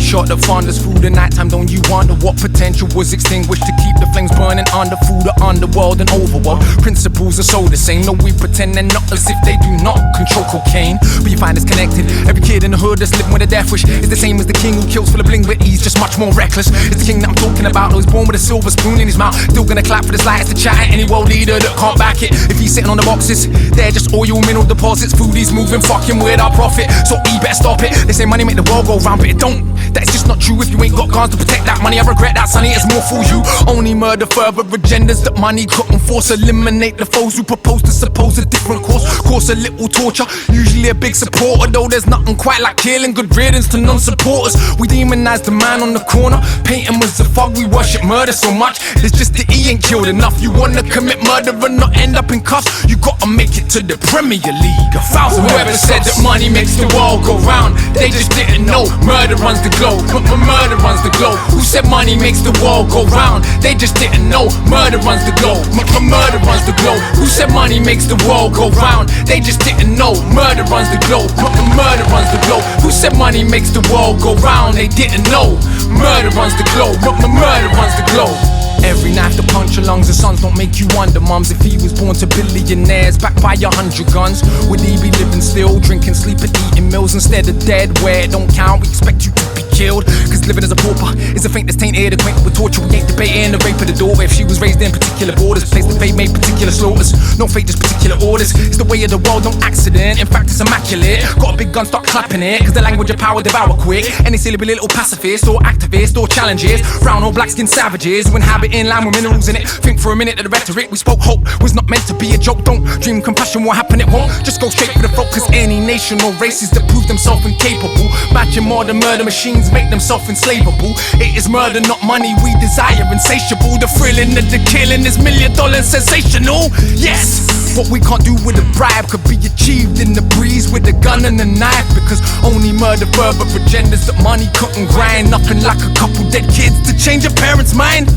shot that fonders through the nighttime. Don't you wonder what potential was extinguished to keep the flames burning under through the underworld and overworld? Principles are so the same. No, we pretend they're not, as if they do not control cocaine. But you find it's connected. Every kid in the hood that's living with a death wish is the same as the king who kills for the bling, but he's just much more reckless. It's the king that I'm talking about, who's born with a silver spoon in his mouth, still gonna clap for the slightest to chat at any world leader that can't back it. If he's sitting on the boxes, they're just oil mineral deposits. Food he's moving, fucking with our profit, so he better stop it. They say money make the world go round, but it don't. That's just not true if you ain't got guns to protect that money. I regret that, sonny, it's more for you. Only murder, further agendas that money couldn't force. Eliminate the foes who propose to suppose a different course. Cause a little torture, usually a big supporter, though there's nothing quite like killing. Good riddance to non-supporters. We demonize the man on the corner, paint him as a thug. We worship murder so much, it's just that he ain't killed enough. You wanna commit murder and not end up in cuffs, you gotta make it to the Premier League. Whoever said that money makes the world go round, they just didn't know murder runs the globe. Murder runs the globe. Who said money makes the world go round? They just didn't know murder runs the globe. Murder runs the globe. Who said money makes the world go round? They just didn't know murder runs the globe. Murder runs the globe. Who said money makes the world go round? They didn't know murder runs the globe. Murder runs the globe. Every knife to punch your lungs, the sons don't make you wonder, mums. If he was born to billionaires, backed by 100 guns, would he be living still, drinking, sleeping, eating meals instead of dead? Where it don't count, we expect you to be killed. Cause living as a pauper is a fate that's tainted, acquainted with torture. We ain't debating the rape of the daughter. If she was raised in particular borders, place the fate made particular slaughters. No fate, just particular orders. It's the way of the world, no accident. In fact, it's immaculate. Got a big gun, start clapping it. Cause the language of power devour quick. Any silly little pacifist or activist or challenges, brown or black skinned savages who inhabit in land with minerals in it. Think for a minute that the rhetoric we spoke hope was not meant to be a joke. Don't dream compassion will happen, it won't. Just go straight for the throat. Cause any nation or races that prove themselves incapable, matching modern murder machines make themselves enslavable. It is murder, not money, we desire insatiable. The thrilling of the killing is $1 million sensational. Yes, what we can't do with a bribe could be achieved in the breeze with a gun and a knife. Because only murder further agendas that money couldn't grind. Nothing like a couple dead kids to change a parent's mind.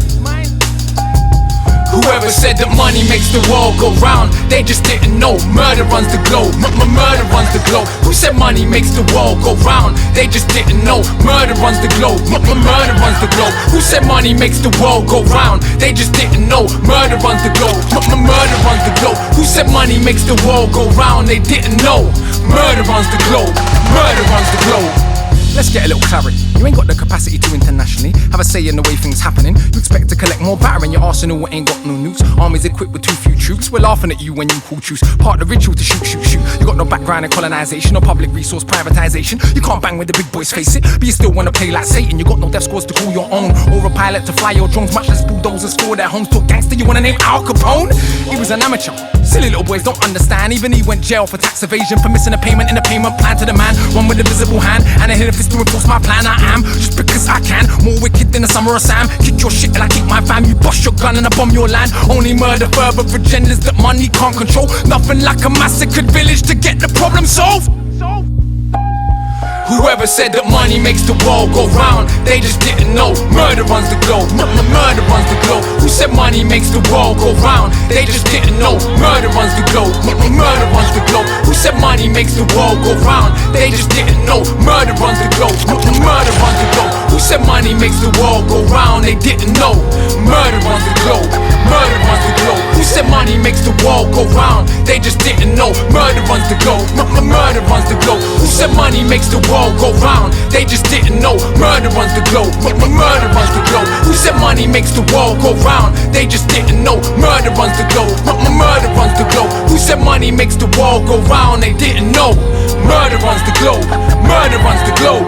Whoever said that money makes the world go round, they just didn't know murder runs the globe. Murder runs the globe. Who said money makes the world go round? They just didn't know murder runs the globe. Murder runs the globe. Who said money makes the world go round? They just didn't know murder runs the globe. Murder runs the globe. Who said money makes the world go round? They didn't know murder runs the globe. Murder runs the globe. Let's get a little clarity. You ain't got the capacity to internationally have a say in the way things happening. You expect to collect more batter in your arsenal, ain't got no nukes. Armies equipped with too few troops. We're laughing at you when you call truce. Part of the ritual to shoot. You got no background in colonization or public resource privatization. You can't bang with the big boys, face it, but you still wanna play like Satan. You got no death squads to call your own, or a pilot to fly your drones, much less bulldozers for their homes. Talk gangster, you wanna name Al Capone? He was an amateur. Silly little boys don't understand. Even he went jail for tax evasion, for missing a payment in a payment plan to the man. One with a visible hand and a hidden fist to enforce my plan. I am just because I can, more wicked than the summer of Sam. Kick your shit and I kick my fam. You bust your gun and I bomb your land. Only murder further agendas that money can't control. Nothing like a massacred village to get the problem solved. Whoever said that money makes the world go round, they just didn't know murder runs the globe. Murder runs the globe. Who said money makes the world go round? They just didn't know murder runs the globe. Murder runs the globe. Who said money makes the world go round? They just didn't know murder runs the globe. Murder runs the globe. Who said money makes the world go round? They didn't know murder runs the globe. Murder runs the globe. Who said money makes the world go round? They just didn't know murder runs the globe. Murder runs the globe. Who said money makes the world go round? They just didn't know murder runs the globe. Murder runs the globe. Who said money makes the world go round? They just didn't know murder runs the globe. Murder runs the globe. Who said money makes the world go round? They didn't know murder runs the globe. Murder runs the globe.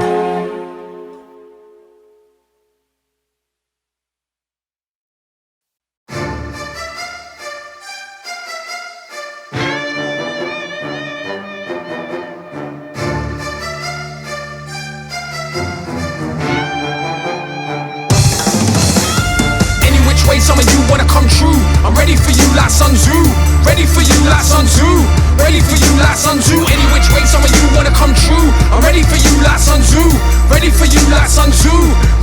Some of you wanna come true. I'm ready for you like Sun Tzu. Ready for you like Sun Tzu. Ready for you like Sun Tzu. Any which way some of you wanna come true. I'm ready for you like Sun Tzu. Ready for you like Sun Tzu.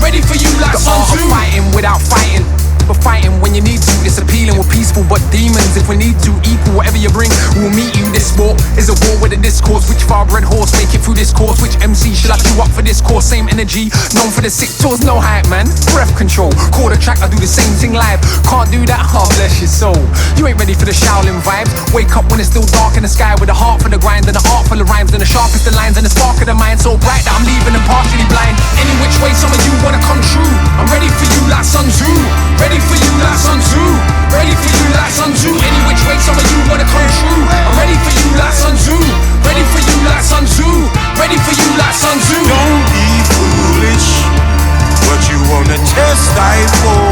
Ready for you like Sun Tzu. Fighting without fighting, but fighting when you need to. It's appealing, we're peaceful but demons. If we need to equal whatever you bring, we'll meet you. This war is a war with a discourse. Which far-bred horse make it through this course? Which MC should I chew up for this course? Same energy, known for the sick tours, no hype, man. Breath control, call the track, I do the same thing live. Can't do that, oh bless your soul. You ain't ready for the Shaolin vibes. Wake up when it's still dark in the sky, with a heart for the grind and an art full of rhymes, and the sharpest of lines and the spark of the mind so bright that I'm leaving them partially blind. Any which way some of you wanna come true, I'm ready for you like Sun Tzu. Ready for you like Sun Tzu. Ready for you like Sun Tzu. Any which way some of you wanna come true, I'm ready for you like Sun Tzu. Ready for you like Sun Tzu. Ready for you like Sun Tzu. Don't be foolish, what you wanna test dive for.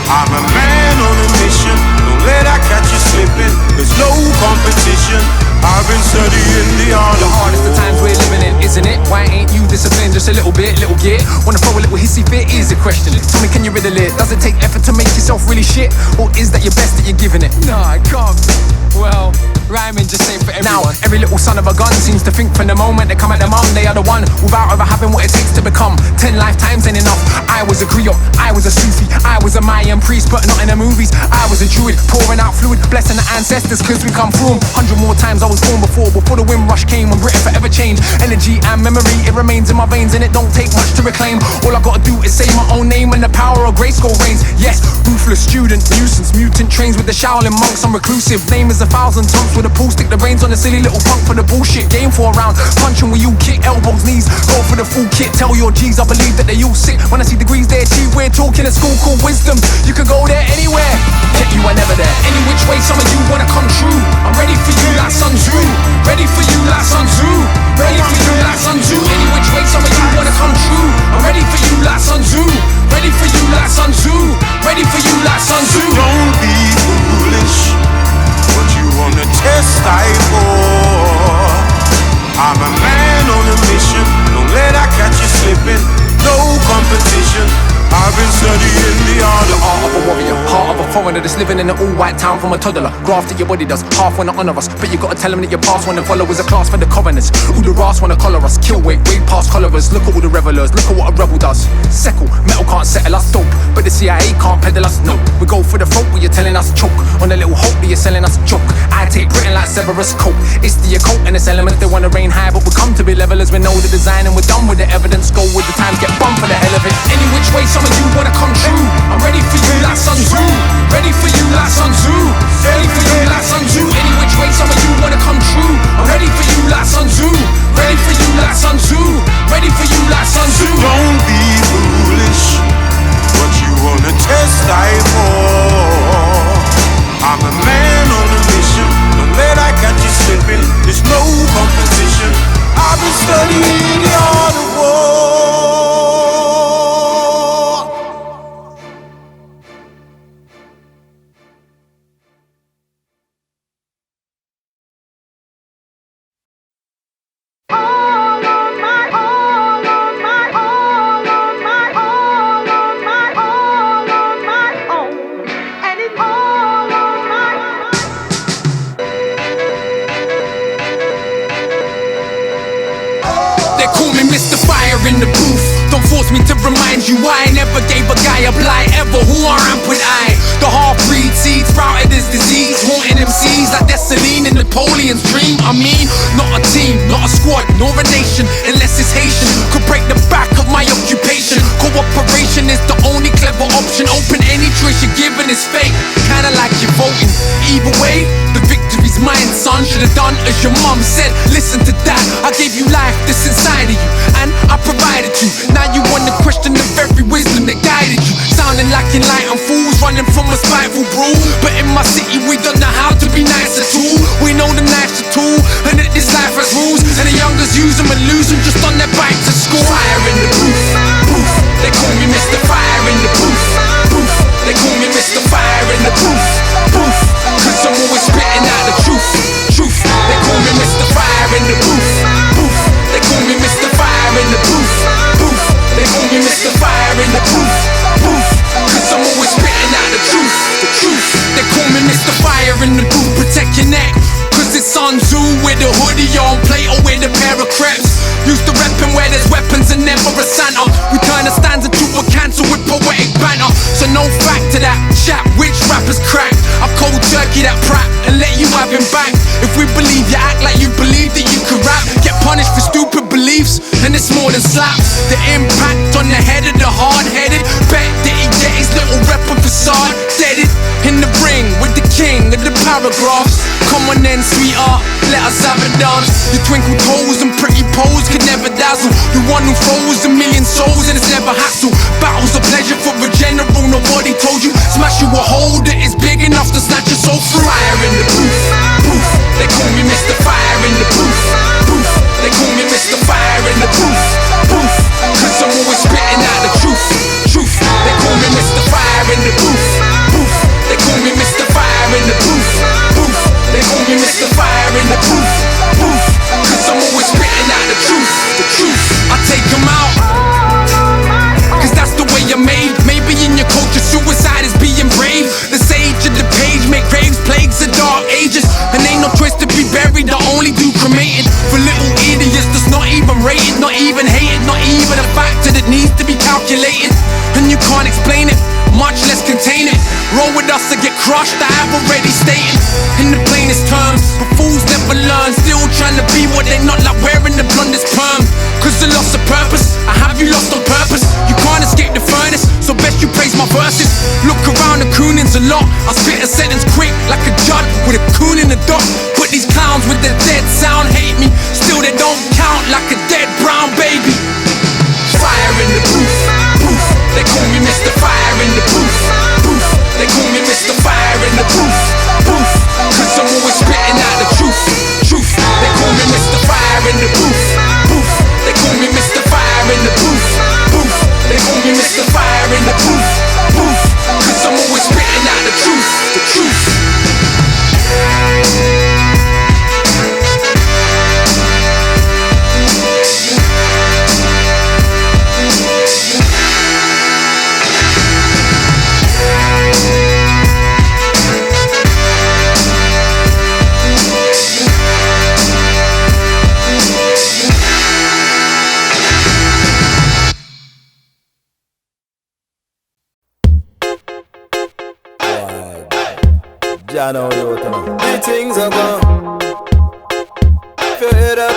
I'm a man on a mission, don't let I catch you slipping. There's no competition, I've been studying the art The hardest of times we're living in, isn't it? Why ain't you disciplined? Just a little bit, little git. Wanna throw a little hissy fit, is the question. Tell me, can you riddle it? Does it take effort to make yourself really shit? Or is that your best that you're giving it? Nah, I can't. Well, rhyming just ain't for everyone. Now, every little son of a gun seems to think from the moment they come at their mum, they are the one without ever having what it takes to become. 10 lifetimes ain't enough. I was a griot, I was a Sufi, I was a Mayan priest, but not in the movies. I was a druid, pouring out fluid, blessing the ancestors, cause we come through 'em. 100 more times I was born before the wind rush came, when Britain forever changed. Energy and memory, it remains in my veins, and it don't take much to reclaim. All I gotta do is say my own name, and the power of Grayskull reigns. Yes, ruthless student, nuisance, mutant trains with the Shaolin monks. I'm reclusive, name is 1,000 tongues with a pool, stick the brains on a silly little punk for the bullshit game for a round. Punching where you kick, elbows, knees, go for the full kit. Tell your G's I believe that they all sick. When I see degrees they achieve, we're talking a school called wisdom. You could go there anywhere, yet you are never there. Any which way some of you wanna come true, I'm ready for you like Sun Tzu. Ready for you like Sun Tzu. Ready for you like Sun Tzu. Any which way some of you wanna come true, I'm ready for you like Sun Tzu. Ready for you like Sun Tzu. Ready for you like Sun Tzu. Don't be foolish, what you wanna test dive for. I'm a man on a mission, don't let I catch you slipping. No competition, I've been studying the art of a warrior, heart of a foreigner that's living in an all-white town from a toddler. Grafted your body does, half wanna honor us, but you gotta tell them that your past wanna follow is a class for the coroners. Who the ras wanna collar us, kill way past colorers. Look at all the revelers, look at what a rebel does. Seckle, metal can't settle us, dope, but the CIA can't peddle us, no. We go for the folk where you're telling us choke, on a little hope that you're selling us joke. I take Britain like Severus Cope, it's the occult and its elements. They wanna reign high, but we come to be levelers. We know the design and we're done with the evidence. Go with the times, get bummed for the hell of it. Any which way some of you wanna come true, I'm ready for you like Sun Tzu. Ready for you like Sun Tzu. Ready for you like Sun Tzu. Any which way some of you wanna come true, I'm ready for you like Sun Tzu. Ready for you like Sun Tzu. Ready for you like Sun Tzu. Don't be foolish, what you wanna test dive for. I'm a man on a mission, don't let I catch you slipping. There's no competition, I've been studying the art of war. In the booth, don't force me to remind you I never gave a guy a blight ever. Who I ramp with I, the half-breed seeds sprouted as disease, haunting MCs like Dessalines and Napoleon's dream. I mean, not a team, not a squad, nor a nation, unless it's Haitian. Could break the back of my occupation. Cooperation is the only clever option. Open any choice you're given is fake, kinda like you're voting. Either way, the victory's mine, son. Should've done as your mom said. Listen to that, I gave you life that's inside of you, and I provided you. Now you wanna question the very wisdom that guided you. Sounding like enlightened fools running from a spiteful brew. But in my city we don't know how to be nice at all. We know the knife's a tool, and that this life has rules. And the youngers use them and lose them just on their bike to school. Fire in the booth, booth. They call me Mr. Fire in the booth, booth. They call me Mr. Fire in the booth, booth. Cause I'm always spitting out the truth, truth. They call me Mr. Fire in the booth, booth. They call me Mr. Fire in the booth, booth. They call me Mr. Fire in the booth, booth. Cause I'm always spitting out the truth, the truth. They call me Mr. Fire in the booth, protect your neck. Cause it's Sun Tzu with a hoodie on, plate or with a pair of crepes. Used to reppin' where there's weapons and never a Santa. We turn a stanza to a cancer with poetic banter. So no fact to that chat, which rappers crack. I cold turkey that prap and let you have giving back. If we believe you act like you believe that you could rap, get punished for stupid beliefs, and it's more than slaps. The impact on the head of the hard-headed, bet that he get his little rep of facade deaded. In the ring with the king of the paragraphs. Come on then, sweetheart, let us have a dance. Your twinkle toes and pretty pose could never dazzle. The one who throws a million souls and it's never hassle. Battles of pleasure for a general, nobody told you. Smash you a hole that is big enough to snatch your soul through. Fire in the booth, booth. They call me Mr. Fire in the booth, booth. They call me Mr. Fire in the booth, booth. Cause I'm always spitting out the truth, truth. They call me Mr. Fire in the booth, booth. They call me Mr. Fire in the booth, booth. They call me Mr. Fire in the booth, booth. Cause I'm always spitting out the truth, the truth. I take them out, cause that's the way you're made. Maybe in your culture suicide is being brave. The sage of the page make graves, plagues of dark ages. And ain't no choice to be buried, I only do cremated. For little idiots that's not even rated, not even hated, not even a factor that needs to be calculated. And you can't explain it, much less contain it. Roll with us to get crushed, I have already stated. In the plainest terms, but fools never learn. Still trying to be what they're not, like wearing the blondest perm. Cause the loss of purpose, I have you lost on purpose. You can't escape the furnace, so best you praise my verses. Look around, the cooning's a lot. I spit a sentence quick like a judge with a coon in the dock. Put these clowns with their dead sound, hate me. Still they don't count like a dead brown baby. Fire in the booth, booth. They call me Mr. Fire in the booth, booth. They call me Mr. Fire in the booth, booth. Cause I'm always spitting out the truth, truth. They call me Mr. Fire in the booth, booth. They call me Mr. Fire in the booth, booth. They call me Mr. Fire in the booth, booth. Cause I'm always spitting out the truth, the truth. I know you know. The things are gone. Fed up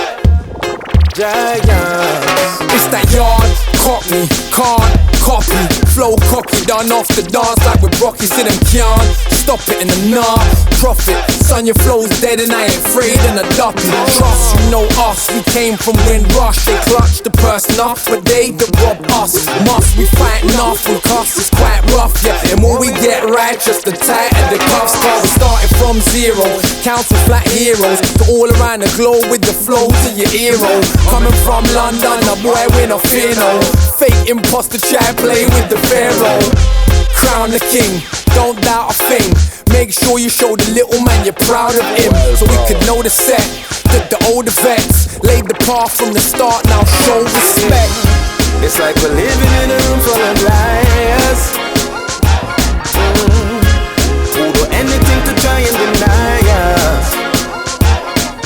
giants. It's that yard, cockney, can't copy. Flow cocky, done off the dance like with Rocky. See them can't stop it in the nah. Profit, son, your flow's dead and I ain't afraid and adopt it. Trust, you know us, we came from Windrush. They clutched the purse enough, but they that robbed us. Must we fighting off with cuffs, it's quite rough, yeah. And when we get right, just the tighter the cuffs. Cause we started from zero, council flat heroes to all around the globe with the flow to your hero. Coming from London, a boy we no fear no. Fake imposter try play with the pharaoh. Crown the king, don't doubt a thing. Make sure you show the little man you're proud of him. So we could know the set, that the older vets laid the path from the start, now show respect. It's like we're living in a room full of liars. Who do anything to try and deny us.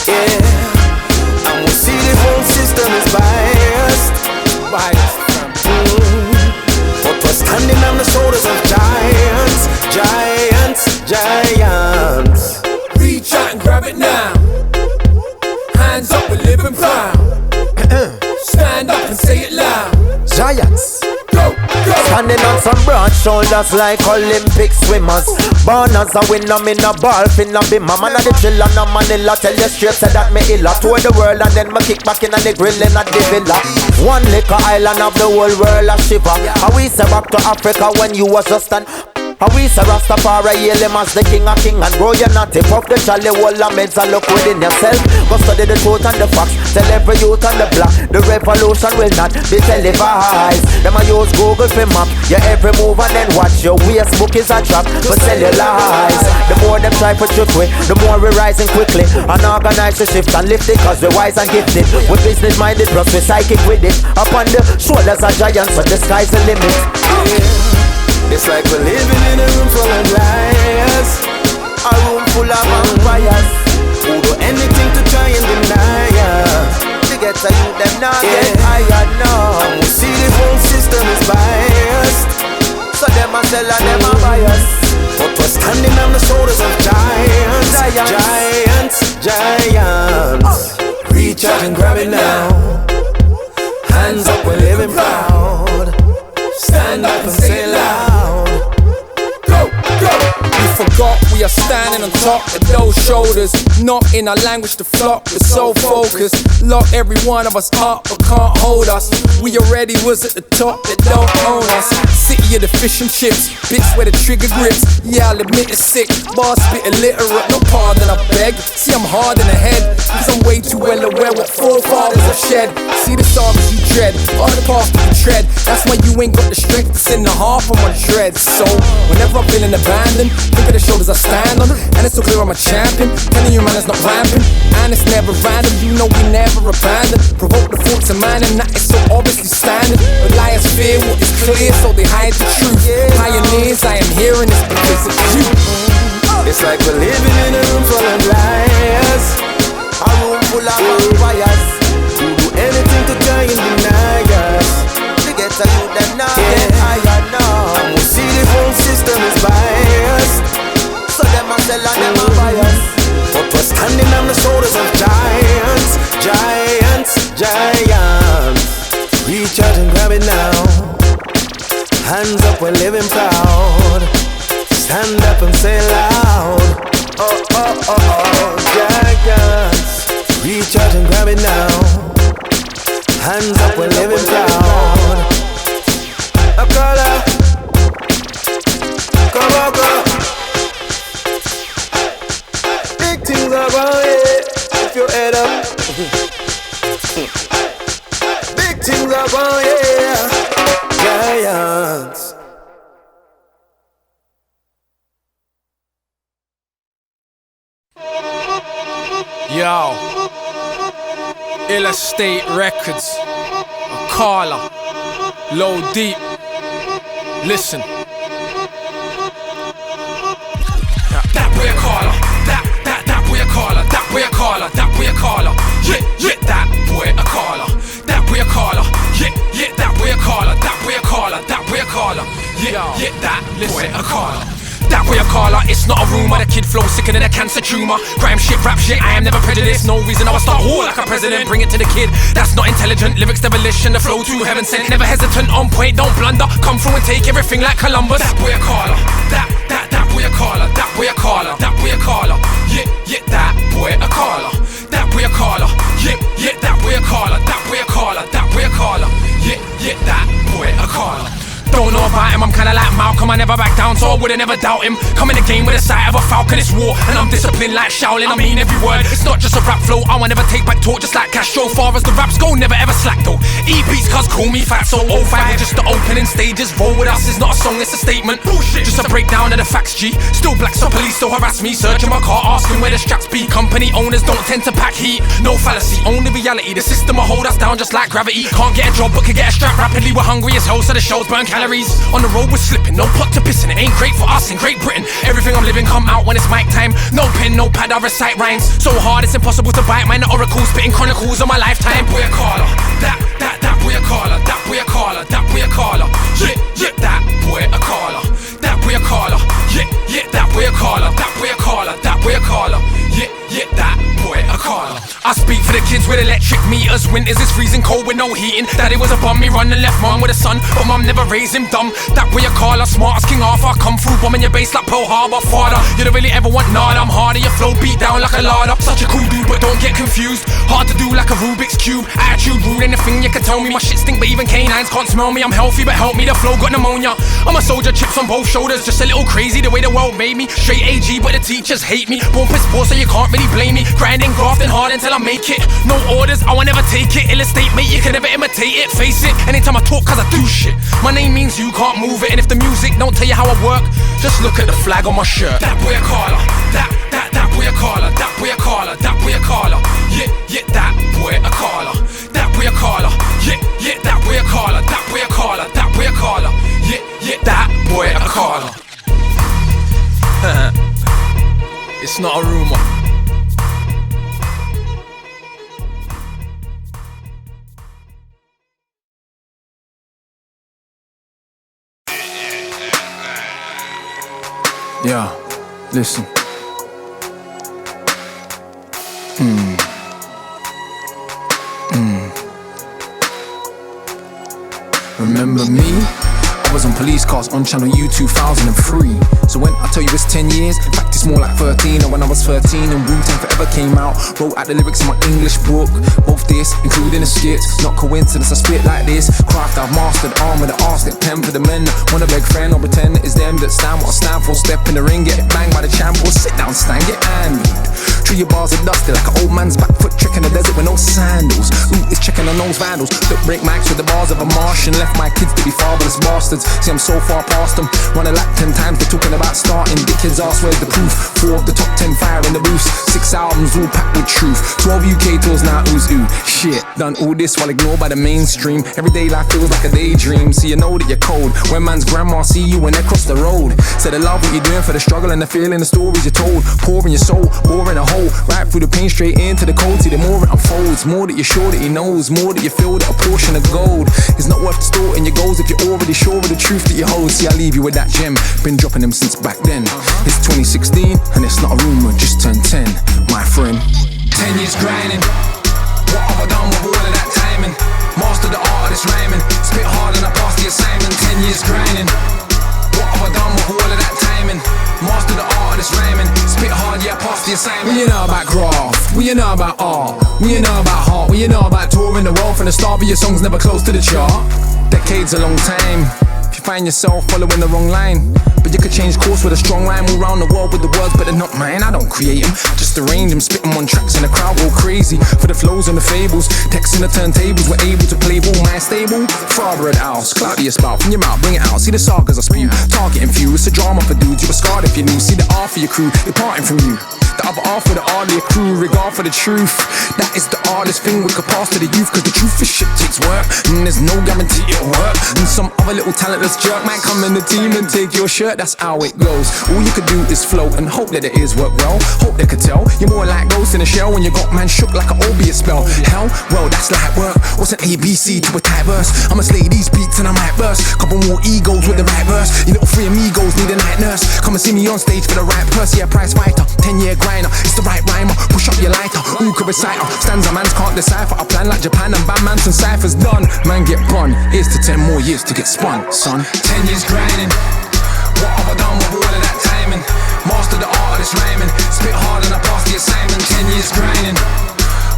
Yeah, and we see the whole system is biased. But we're standing on the shoulders of giants, giants, giants. Reach out and grab it now. Hands up, we're living proud. Stand up and say it loud. Giants. Go, go. Standing on some broad shoulders like Olympic swimmers. Born as a winner, me no ball finna be my man of the chiller, no Manila. Tell you straight, say that me illa. Tour the world and then me kick back in the grill in a the villa. One liquor island of the whole world a shiver. How we say back to Africa when you was just an. How we say Rastafari, hail him as the king of king. And bro, you're not tip off the chally wall of meds and look within yourself. Go study the truth and the facts. Tell every youth on the block, the revolution will not be televised. Them a use Google for map, your every move and then watch. Your Facebook is a trap, but tell your lies. The more them try to trick we, the more we rising quickly. And organize the shift and lift it, cause we're wise and gifted. We're business minded, plus we're psychic with it. Upon the shoulders of giants, but the sky's the limit. It's like we're living in a room full of liars. A room full of vampires who do anything to try and deny us. To get to you, them not get higher now. And we see the whole system is biased. So them a sell and them a bias. But we're standing on the shoulders of giants, giants, giants, giants. Reach out and grab it now. Hands up, we're living proud. Stand up and say loud. Go, go. We forgot we are standing on top of those shoulders. Not in our language to flop, we're so focused. Lock every one of us up but can't hold us. We already was at the top, they don't own us. City of the fish and chips, bits where the trigger grips. Yeah, I'll admit it's sick, bars spit illiterate, no pardon I beg. See I'm hard in the head, cause I'm way too well aware what forefathers have shed. See the stars you dread, all the paths you tread. That's why you ain't got the strength to send the half on my dreads. So, whenever I'm feeling abandoned, think of the shoulders I stand on, and it's so clear I'm a champion. Telling you man it's not rampant, and it's never random. You know we never abandon. Provoke the thoughts of man, and that is so obviously standard. But liars fear what is clear, so they hide the truth. Pioneers, I am hearing this because of you. It's like we're living in a room full of liars, a room full of vampires who do anything to try and deny us. To get to you, them now get higher now. And we see the whole system is biased, so them a sell and them a bias. But we're standing on the shoulders of giants, giants, giants. Reach out and grab it now. Hands up, we're living proud. Stand up and say loud. Oh, oh, oh, oh, giants. Reach out and grab it now. Hands up, we're living proud. A color. Come on, go. Big things are going, if your head up. Big things are going, giants. Yo, Ill Estate Records, Carla, Low Deep. Listen. That boy a caller, that boy a caller, that boy a caller, that boy a caller. Yeah, that boy a caller, that boy a caller. Yeah, that boy a caller, that boy a caller, that boy a caller. Yeah, that boy a caller. That way I call her, it's not a rumor. The kid flow sicker than a cancer tumor. Grime shit, rap shit, I am never prejudiced. No reason I would start war like a president. Bring it to the kid, that's not intelligent. Lyrics demolition, the flow too heaven sent. Never hesitant, on point, don't blunder. Come through and take everything like Columbus. That boy I call her, that boy I call her, that boy I call her, that boy I call her. Yeah, that boy I call her, that boy I call her. Yeah, that boy I call her, that boy I call her, that boy I call her. Yeah, that boy I call her. Don't know about him, I'm kinda like Malcolm, I never back down, so I would've never doubt him. Come in the game with the sight of a falcon, it's war, and I'm disciplined like Shaolin, I mean every word. It's not just a rap flow, I will never take back talk just like Castro. Far as the raps go, never ever slack though. EPs cuz call me fat, so 05 is just the opening stages. Roll with us is not a song, it's a statement. Bullshit, just a breakdown of the facts, G. Still black, so police still harass me. Searching my car, asking where the straps be. Company owners don't tend to pack heat. No fallacy, only reality. The system will hold us down just like gravity. Can't get a job but can get a strap rapidly. We're hungry as hell, so the shows burn calories. On the road we're slipping, no pot to piss in. It ain't great for us in Great Britain. Everything I'm living come out when it's mic time. No pen, no pad, I recite rhymes. So hard it's impossible to bite mine. The oracle spitting chronicles of my lifetime. That boy a caller, that boy a caller, that boy a caller, that boy a caller. Yeah, that boy a caller, that boy a caller. Yeah, that boy a caller, that boy a caller, that boy a caller. Yeah, that boy a caller. I speak for the kids with electric meters. Winters is freezing cold with no heating. Daddy was a bum, me run and left mom with a son, but mom never raised him dumb. That boy a caller, smart as King Arthur. Come through bombing your base like Pearl Harbor. Father, you don't really ever want nada. I'm harder, your flow beat down like a larder. Such a cool dude, but don't get confused. Hard to do like a Rubik's Cube. Attitude rude, anything you can tell me. My shit stink, but even canines can't smell me. I'm healthy, but help me, the flow got pneumonia. I'm a soldier, chips on both shoulders. Just a little crazy the way the world made me. Straight AG, but the teachers hate me. Born piss poor, so you can't really blame me. Grinding, grafting hard until I make it. No orders, I will never take it. Ill Estate, mate, you can never imitate it. Face it, anytime I talk, cause I do shit. My name means you can't move it. And if the music don't tell you how I work, just look at the flag on my shirt. That boy a caller, that boy a caller, that boy a caller, that boy a caller. Yeah, that boy a caller, that boy a caller. Yeah, that boy a caller, that boy a caller, that boy a caller. Yeah, that boy a caller. It's not a rumor. Yeah, listen. Remember me? I was on police cars on channel U 2003. So when I tell you it's 10 years, in fact it's more like 13. And when I was 13 and Wu-Tang Forever came out, wrote out the lyrics in my English book. Both this, including the skits, not coincidence I spit like this. Craft I've mastered, arm with the arsenic pen for the men that wanna beg friend or pretend that it's them that stand what I stand for. Step in the ring, get banged by the champ, or sit down, stand, get handled. Treat your bars are dusty like an old man's back foot trick in the desert with no sandals. Who is checking on those vandals that break mics with the bars of a Martian? Left my kids to be fatherless bastards. See, I'm so far past them. Run a lap 10 times, they're talking about starting. Dickheads ask where's the proof. 4 of the top 10 fire in the booths. 6 albums all packed with truth. 12 UK tours now, who's who? Shit, done all this while ignored by the mainstream. Everyday life feels like a daydream. So you know that you're cold when man's grandma see you when they cross the road. Said I love what you're doing for the struggle and the feeling, the stories you're told. Pouring your soul, boring a hole. Right through the pain, straight into the cold. See, the more it unfolds, more that you're sure that he knows, more that you feel that a portion of gold is not worth distorting your goals if you're already sure of the truth that you hold. See, I leave you with that gem. Been dropping them since back then. It's 2016 and it's not a rumor, just turned 10, my friend. 10 years grinding. What have I done with all of that timing? Master the art of this rhyming. Spit hard and I passed the assignment. 10 years grinding. What have I done with all of that timing? Master the art of this rhyming. Spit hard, yeah, I passed the assignment. What you know about graft? What you know about art? What you know about heart? What you know about touring the world from the start, but your song's never close to the chart? Decades a long time. If you find yourself following the wrong line, but you could change course with a strong rhyme. All round the world with the words, but they're not mine. I don't create them, I just arrange them. Spit them on tracks and the crowd go crazy for the flows and the fables. Texts and the turntables, we're able to play ball. Man stable, father of the house. Cloudy your spout from your mouth, bring it out. See the sagas I spew, targeting few. It's a drama for dudes, you were scarred if you knew. See the R for your crew, departing from you. The other R for the art of your crew, regard for the truth. That is the hardest thing we could pass to the youth, cause the truth for shit takes work, and there's no guarantee it'll work. And some other little talentless jerk might come in the team and take your shirt, that's how it goes. All you could do is float and hope that it is work well. Hope they could tell you're more like ghost in a shell when you got man shook like an opiate spell. Hell, well that's like work. What's an ABC to a tight verse? I'ma slay these beats and I might burst. Couple more egos with the right verse. You little free amigos need a night nurse. Come and see me on stage for the right purse. Yeah, prize fighter, 10-year grinder. It's the right rhymer. Push up your lighter. Who could recite her? Stanza mans can't decipher. I plan like Japan and Bandmans and ciphers done. Man get bun. Here's to 10 more years to get spun, son. 10 years grinding. What have I done with all of that timing? Master the art of this rhyming. Spit hard and I passed the assignment. 10 years grinding.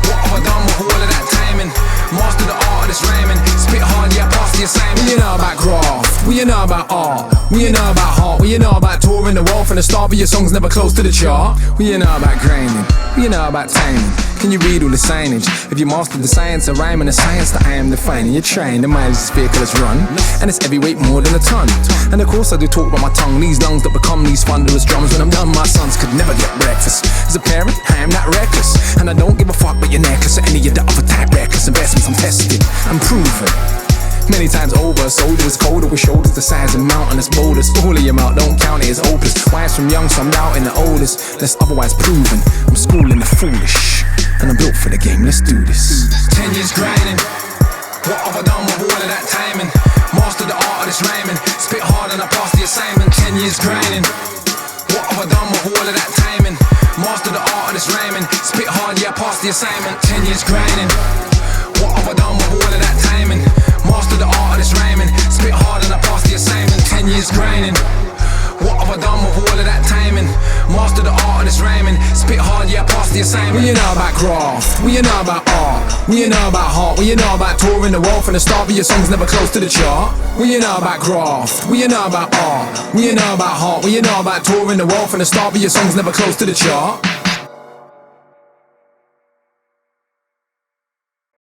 What have I done with all of that timing? Master the art of this rhyming. Spit hard, yeah, I passed the assignment. What you know about graft? What you know about art? What you know about heart? What you know about touring the world from the start, but your song's never close to the chart? What you know about grinding? What you know about timing? Can you read all the signage? If you mastered the science of rhyming, the science that I am defining, you're trying. The mileage this vehicle has run, and it's every weight more than a ton. And of course I do talk about my tongue, these lungs that become these thunderous drums. When I'm done, my sons could never get breakfast. As a parent, I am not reckless, and I don't give a fuck about your necklace or any of the other type reckless investments. I'm tested, I'm proven many times over. Soldiers colder with shoulders the size of mountainous boulders. All of your mouth don't count it as hopeless. Wise from young, so I'm doubting the oldest. That's otherwise proven. I'm schooling the foolish, and I'm built for the game. Let's do this. 10 years grinding. What have I done with all of that timing? Master the art of this rhyming. Spit hard and I passed the assignment. 10 years grinding. What have I done with all of that timing? Master the art of this rhyming. Spit hard, yeah, I passed the assignment. 10 years grinding. What have I done with all of that timing? Master the art of this rhyming. Spit hard and I passed the assignment. 10 years grinding. What have I done with all of that timing? Master the art of this rhyming. Spit hard, yeah, I passed the assignment. What you know about graft? What you know about art? What you know about heart? What you know about touring the world from the start, but your song's never close to the chart? What you know about graft? What you know about art? What you know about heart? What you know about touring the world from the start, but your song's never close to the chart?